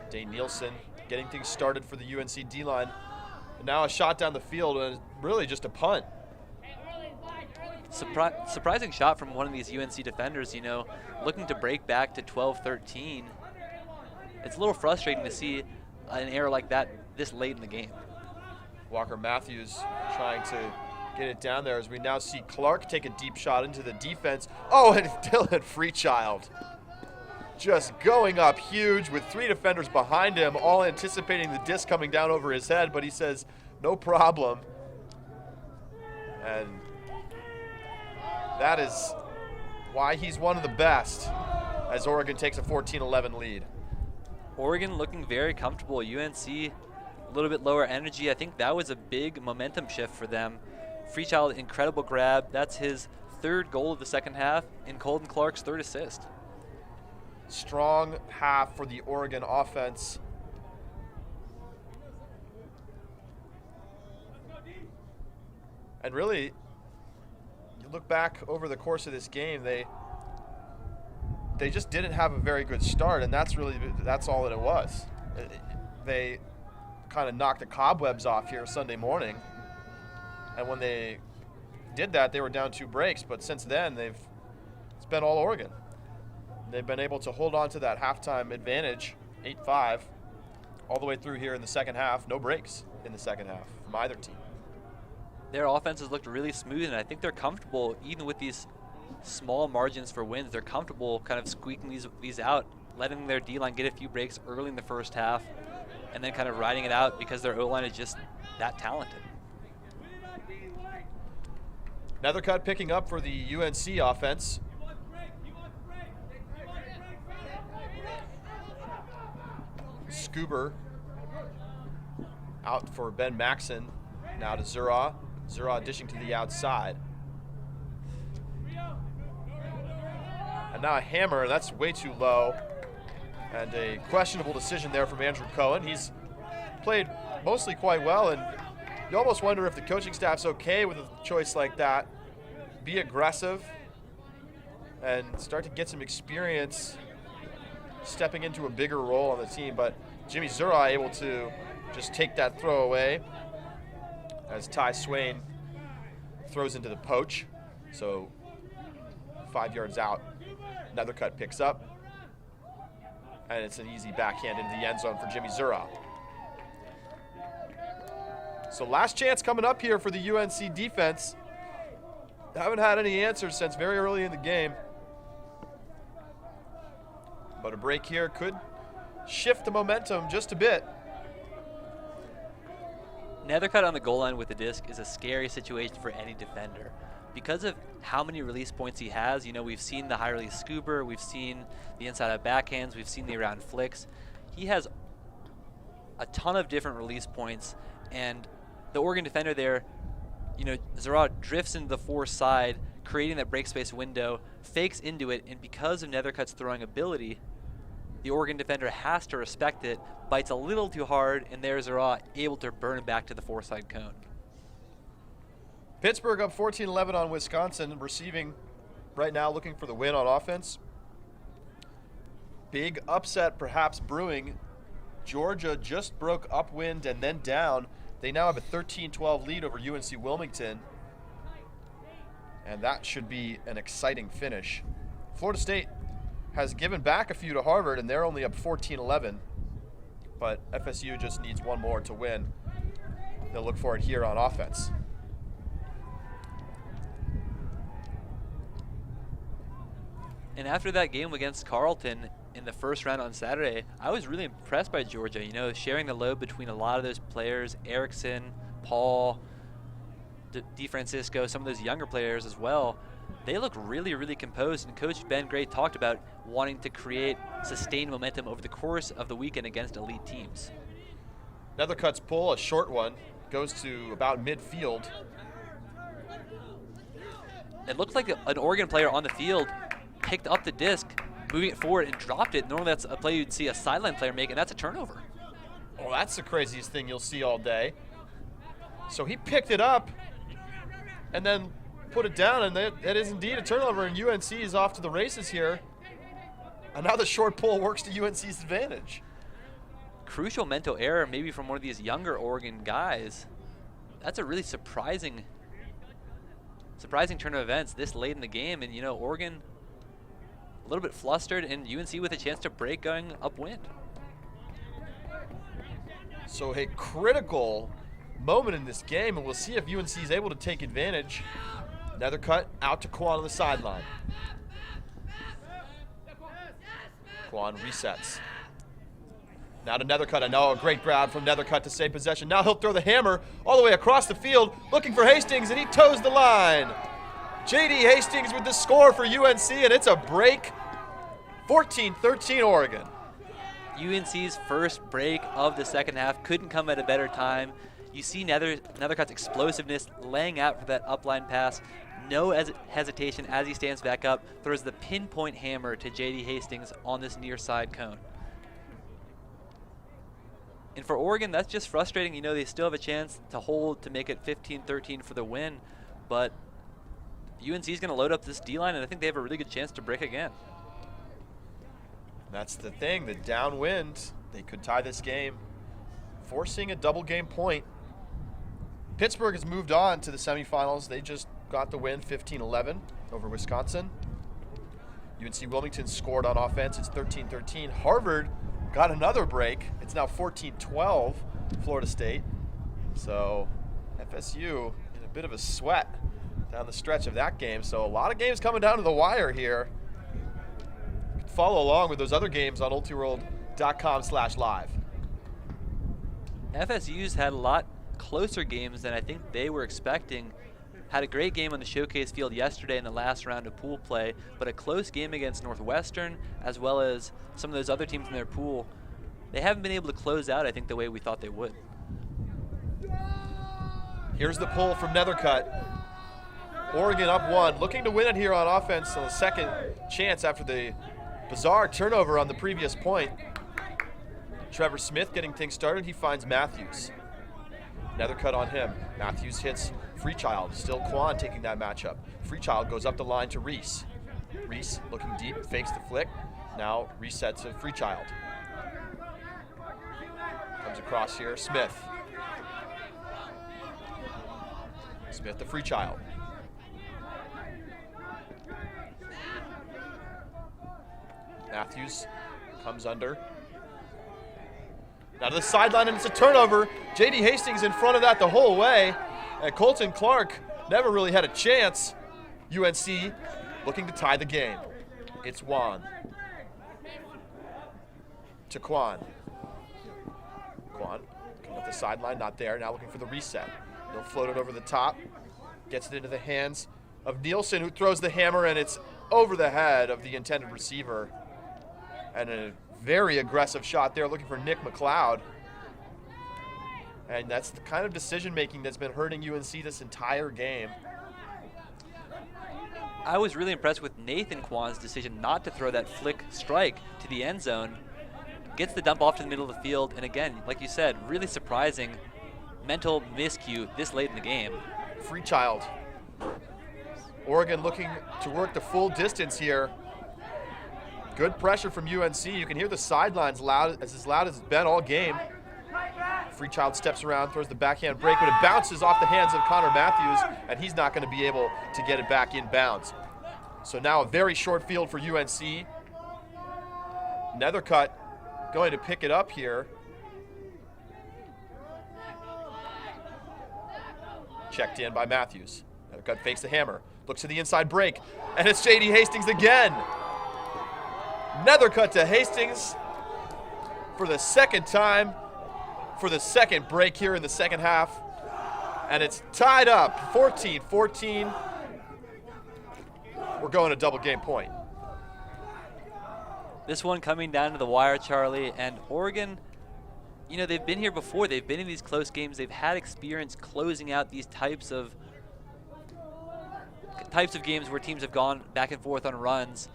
Dane Nielsen getting things started for the UNC D-line. And now a shot down the field, and really just a punt. Surprising shot from one of these UNC defenders, looking to break back to 12-13. It's a little frustrating to see an error like that this late in the game. Walker Matthews trying to get it down there as we now see Clark take a deep shot into the defense. Oh, and Dylan Freechild just going up huge with three defenders behind him, all anticipating the disc coming down over his head, but he says, no problem. And that is why he's one of the best as Oregon takes a 14-11 lead. Oregon looking very comfortable. UNC a little bit lower energy. I think that was a big momentum shift for them. Freechild, incredible grab. That's his third goal of the second half and Colton Clark's third assist. Strong half for the Oregon offense. And really, you look back over the course of this game, they just didn't have a very good start, and that's all that it was. They kind of knocked the cobwebs off here Sunday morning, and when they did that, they were down 2 breaks, but since then, it's been all Oregon. They've been able to hold on to that halftime advantage, 8-5, all the way through here in the second half. No breaks in the second half from either team. Their offenses looked really smooth, and I think they're comfortable, even with these small margins for wins. They're comfortable kind of squeaking these out, letting their D-line get a few breaks early in the first half, and then kind of riding it out because their O-line is just that talented. Nethercutt picking up for the UNC offense. Scuber out for Ben Maxon. Now to Zura. Zura dishing to the outside. And now a hammer, that's way too low. And a questionable decision there from Andrew Cohen. He's played mostly quite well, and you almost wonder if the coaching staff's okay with a choice like that. Be aggressive, and start to get some experience stepping into a bigger role on the team. But Jimmy Zura able to just take that throw away as Ty Swain throws into the poach. So 5 yards out, Nethercutt picks up, and it's an easy backhand into the end zone for Jimmy Zura. So last chance coming up here for the UNC defense. Haven't had any answers since very early in the game. But a break here could shift the momentum just a bit. Nethercutt on the goal line with the disc is a scary situation for any defender. Because of how many release points he has, you know, we've seen the high release scooper, we've seen the inside out backhands, we've seen the around flicks. He has a ton of different release points, and the Oregon defender there, you know, Zara drifts into the fore side, creating that break space window, fakes into it, and because of Nethercutt's throwing ability, the Oregon defender has to respect it, bites a little too hard, and there's Zara able to burn it back to the fore side cone. Pittsburgh up 14-11 on Wisconsin, receiving right now, looking for the win on offense. Big upset perhaps brewing. Georgia just broke upwind and then down. They now have a 13-12 lead over UNC Wilmington, and that should be an exciting finish. Florida State has given back a few to Harvard, and they're only up 14-11, but FSU just needs one more to win. They'll look for it here on offense. And after that game against Carleton in the first round on Saturday, I was really impressed by Georgia, you know, sharing the load between a lot of those players, Erickson, Paul, DeFrancisco, some of those younger players as well. They look really, really composed, and Coach Ben Gray talked about wanting to create sustained momentum over the course of the weekend against elite teams. Nethercutt's pull, a short one, goes to about midfield. It looked like an Oregon player on the field picked up the disc, moving it forward, and dropped it. Normally that's a play you'd see a sideline player make, and that's a turnover. Oh, that's the craziest thing you'll see all day. So he picked it up and then put it down, and that is indeed a turnover, and UNC is off to the races here. And now the short pull works to UNC's advantage. Crucial mental error maybe from one of these younger Oregon guys. That's a really surprising turn of events this late in the game, and you know, Oregon a little bit flustered, and UNC with a chance to break going upwind. So a critical moment in this game, and we'll see if UNC is able to take advantage. Nethercutt out to Quan on the sideline. Quan resets. Now to Nethercutt. I know, a great grab from Nethercutt to save possession. Now he'll throw the hammer all the way across the field, looking for Hastings, and he toes the line. J.D. Hastings with the score for UNC, and it's a break. 14-13 Oregon. UNC's first break of the second half couldn't come at a better time. You see Nethercutt's explosiveness laying out for that upline pass. No hesitation as he stands back up, throws the pinpoint hammer to J.D. Hastings on this near side cone. And for Oregon, that's just frustrating. You know, they still have a chance to hold to make it 15-13 for the win, but UNC is going to load up this D-line, and I think they have a really good chance to break again. That's the thing, the downwind, they could tie this game, forcing a double game point. Pittsburgh has moved on to the semifinals. They just got the win 15-11 over Wisconsin. UNC Wilmington scored on offense. It's 13-13. Harvard got another break. It's now 14-12 Florida State. So FSU in a bit of a sweat down the stretch of that game. So a lot of games coming down to the wire here. You can follow along with those other games on ultiworld.com/live. FSU's had a lot closer games than I think they were expecting. Had a great game on the showcase field yesterday in the last round of pool play, but a close game against Northwestern, as well as some of those other teams in their pool. They haven't been able to close out, I think, the way we thought they would. Here's the pull from Nethercutt. Oregon up one, looking to win it here on offense on the second chance after the bizarre turnover on the previous point. Trevor Smith getting things started. He finds Matthews. Nethercutt on him. Matthews hits Freechild. Still Quan taking that matchup. Freechild goes up the line to Reese. Reese looking deep, fakes the flick. Now resets to Freechild. Comes across here, Smith. Smith to Freechild. Matthews comes under. Now to the sideline, and it's a turnover. J.D. Hastings in front of that the whole way. And Colton Clark never really had a chance. UNC looking to tie the game. It's Juan. To Quan. Quan coming up the sideline, not there. Now looking for the reset. He'll float it over the top. Gets it into the hands of Nielsen, who throws the hammer, and it's over the head of the intended receiver. And a very aggressive shot there, looking for Nick McLeod. And that's the kind of decision-making that's been hurting UNC this entire game. I was really impressed with Nathan Kwan's decision not to throw that flick strike to the end zone. Gets the dump off to the middle of the field, and again, like you said, really surprising mental miscue this late in the game. Freechild. Oregon looking to work the full distance here. Good pressure from UNC. You can hear the sidelines loud as it's been all game. Freechild steps around, throws the backhand break, but it bounces off the hands of Connor Matthews, and he's not going to be able to get it back in bounds. So now a very short field for UNC. Nethercutt going to pick it up here. Checked in by Matthews. Nethercutt fakes the hammer, looks to the inside break, and it's J.D. Hastings again. Nethercutt to Hastings for the second time, for the second break here in the second half. And it's tied up, 14-14. We're going to double game point. This one coming down to the wire, Charlie, and Oregon, you know, they've been here before. They've been in these close games. They've had experience closing out these types of games where teams have gone back and forth on runs.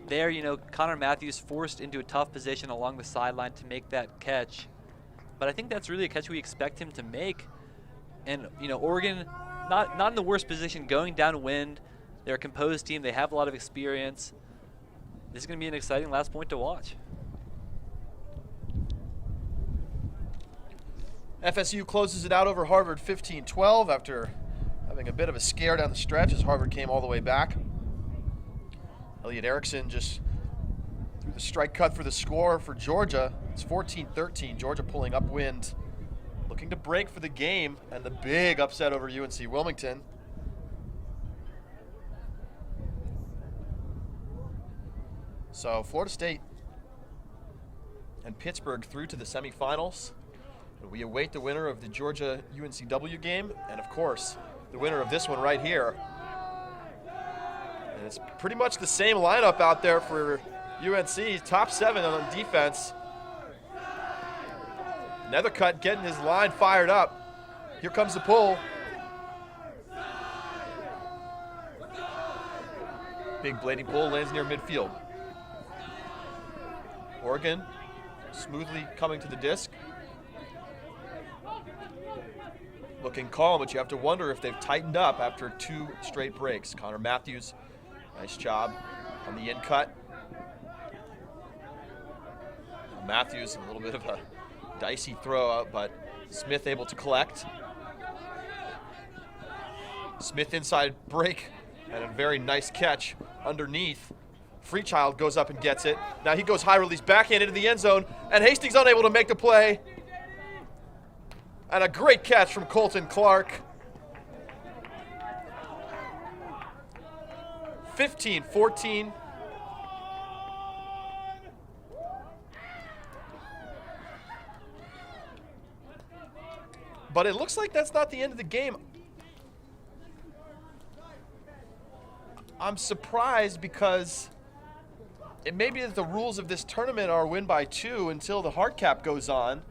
There, you know, Connor Matthews forced into a tough position along the sideline to make that catch. But I think that's really a catch we expect him to make. And, you know, Oregon, not in the worst position, going downwind. They're a composed team. They have a lot of experience. This is going to be an exciting last point to watch. FSU closes it out over Harvard 15-12 after having a bit of a scare down the stretch as Harvard came all the way back. Elliot Erickson just threw the strike cut for the score for Georgia. It's 14-13. Georgia pulling upwind, looking to break for the game, and the big upset over UNC Wilmington. So Florida State and Pittsburgh through to the semifinals. And we await the winner of the Georgia UNCW game, and of course, the winner of this one right here. And it's pretty much the same lineup out there for UNC, top 7 on defense. Nethercutt getting his line fired up. Here comes the pull. Big blading pull lands near midfield. Oregon smoothly coming to the disc. Looking calm, but you have to wonder if they've tightened up after 2 straight breaks. Connor Matthews, nice job on the in cut. Matthews, a little bit of a dicey throw out, but Smith able to collect. Smith inside break, and a very nice catch underneath. Freechild goes up and gets it. Now he goes high release backhand into the end zone, and Hastings unable to make the play. And a great catch from Colton Clark. 15-14. But it looks like that's not the end of the game. I'm surprised because it may be that the rules of this tournament are win by 2 until the hard cap goes on.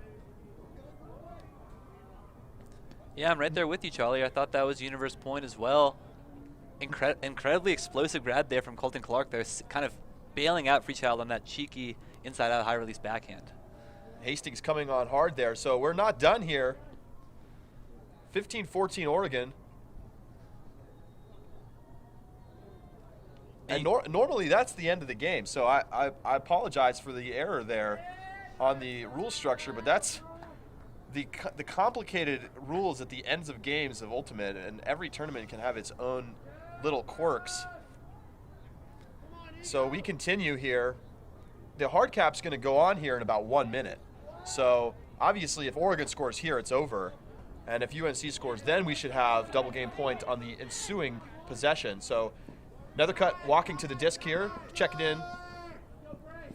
Yeah, I'm right there with you, Charlie. I thought that was Universe Point as well. Incredibly explosive grab there from Colton Clark. They're kind of bailing out Freechild on that cheeky inside-out high-release backhand. Hastings coming on hard there, so we're not done here. 15-14 Oregon. And normally that's the end of the game. So I apologize for the error there on the rule structure, but that's the complicated rules at the ends of games of Ultimate, and every tournament can have its own little quirks. So we continue here. The hard cap's going to go on here in about 1 minute. So obviously if Oregon scores here, it's over. And if UNC scores, then we should have double game point on the ensuing possession. So another cut walking to the disc here, checking in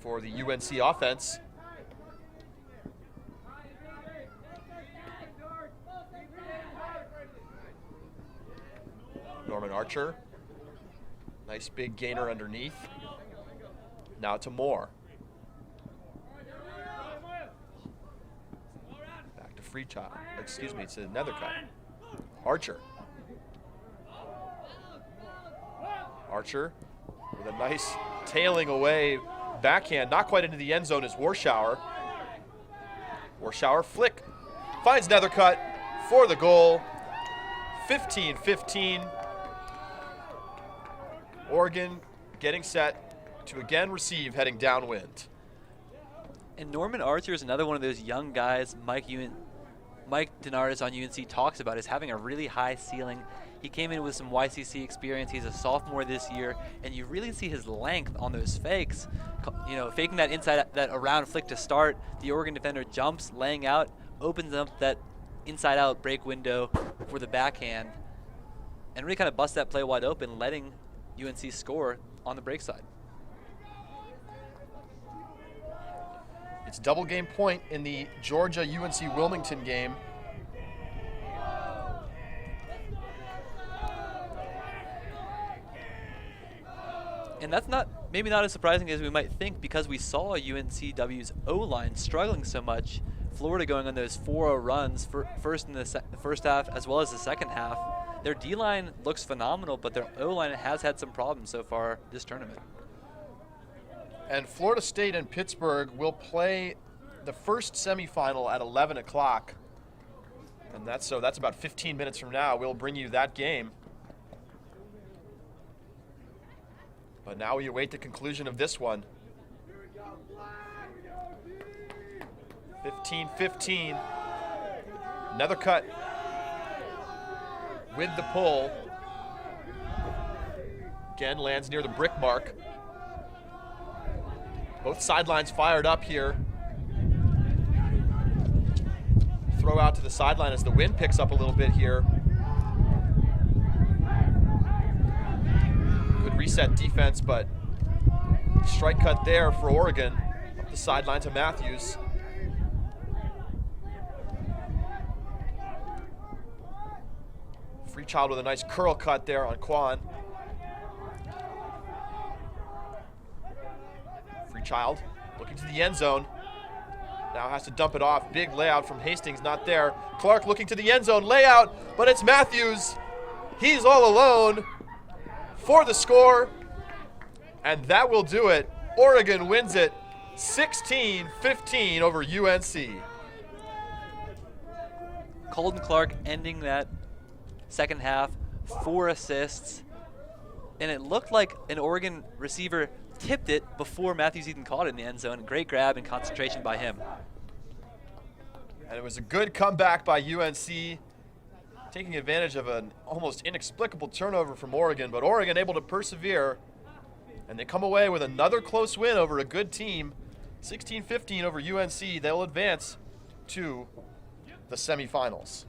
for the UNC offense. Norman Archer, nice big gainer underneath. Now to Moore. Back to Freechild. Excuse me, it's another cut. Archer. Archer with a nice tailing away backhand, not quite into the end zone is Warshower. Warshower flick, finds another cut for the goal. 15-15. Oregon getting set to again receive heading downwind. And Norman Archer is another one of those young guys Mike DeNardis on UNC talks about as having a really high ceiling. He came in with some YCC experience. He's a sophomore this year, and you really see his length on those fakes. You know, faking that inside, that around flick to start. The Oregon defender jumps, laying out, opens up that inside-out break window for the backhand, and really kind of busts that play wide open, letting UNC score on the break side. It's double game point in the Georgia-UNC Wilmington game. And that's maybe not as surprising as we might think, because we saw UNCW's O-line struggling so much. Florida going on those 4-0 runs first in the first half as well as the second half. Their D-line looks phenomenal, but their O-line has had some problems so far this tournament. And Florida State and Pittsburgh will play the first semifinal at 11 o'clock. And that's about 15 minutes from now. We'll bring you that game. But now we await the conclusion of this one. 15-15. Another cut with the pull. Again, lands near the brick mark. Both sidelines fired up here. Throw out to the sideline as the wind picks up a little bit here. Good reset defense, but strike cut there for Oregon. Up the sideline to Matthews. Freechild with a nice curl cut there on Quan. Freechild looking to the end zone. Now has to dump it off. Big layout from Hastings, not there. Clark looking to the end zone, layout, but it's Matthews. He's all alone for the score, and that will do it. Oregon wins it 16-15 over UNC. Colton Clark ending that second half, 4 assists, and it looked like an Oregon receiver tipped it before Matthews even caught it in the end zone. Great grab and concentration by him. And it was a good comeback by UNC, taking advantage of an almost inexplicable turnover from Oregon, but Oregon able to persevere, and they come away with another close win over a good team. 16-15 over UNC. They'll advance to the semifinals.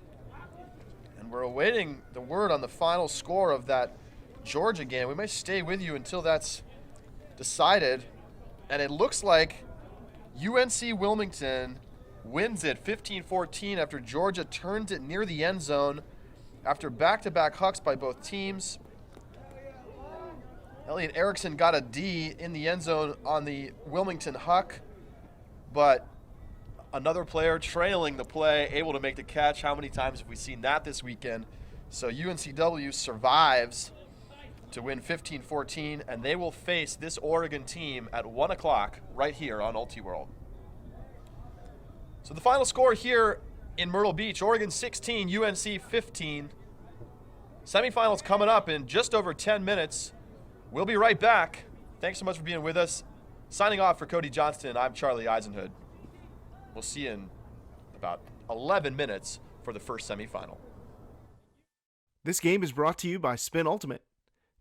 And we're awaiting the word on the final score of that Georgia game. We may stay with you until that's decided, and it looks like UNC Wilmington wins it 15-14 after Georgia turned it near the end zone after back-to-back hucks by both teams. Elliot Erickson got a D in the end zone on the Wilmington huck, but another player trailing the play, able to make the catch. How many times have we seen that this weekend? So UNCW survives to win 15-14, and they will face this Oregon team at 1 o'clock right here on Ultiworld. So the final score here in Myrtle Beach, Oregon 16, UNC 15. Semifinals coming up in just over 10 minutes. We'll be right back. Thanks so much for being with us. Signing off for Cody Johnston, I'm Charlie Eisenhood. We'll see you in about 11 minutes for the first semifinal. This game is brought to you by Spin Ultimate,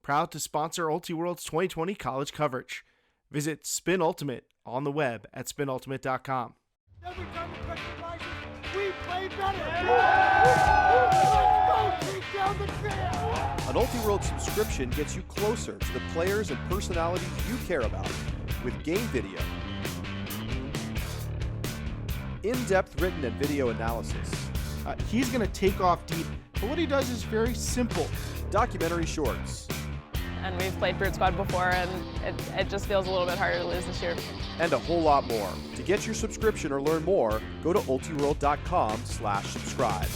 proud to sponsor Ultiworld's 2020 college coverage. Visit Spin Ultimate on the web at spinultimate.com. Every time the pressure rises, we play better. Let's go, take down the field. An Ultiworld subscription gets you closer to the players and personalities you care about with game video, in-depth written and video analysis, He's going to take off deep, but what he does is very simple. documentary shorts, And we've played Brute Squad before, and it just feels a little bit harder to lose this year. and a whole lot more. To get your subscription or learn more, go to ultiworld.com/subscribe.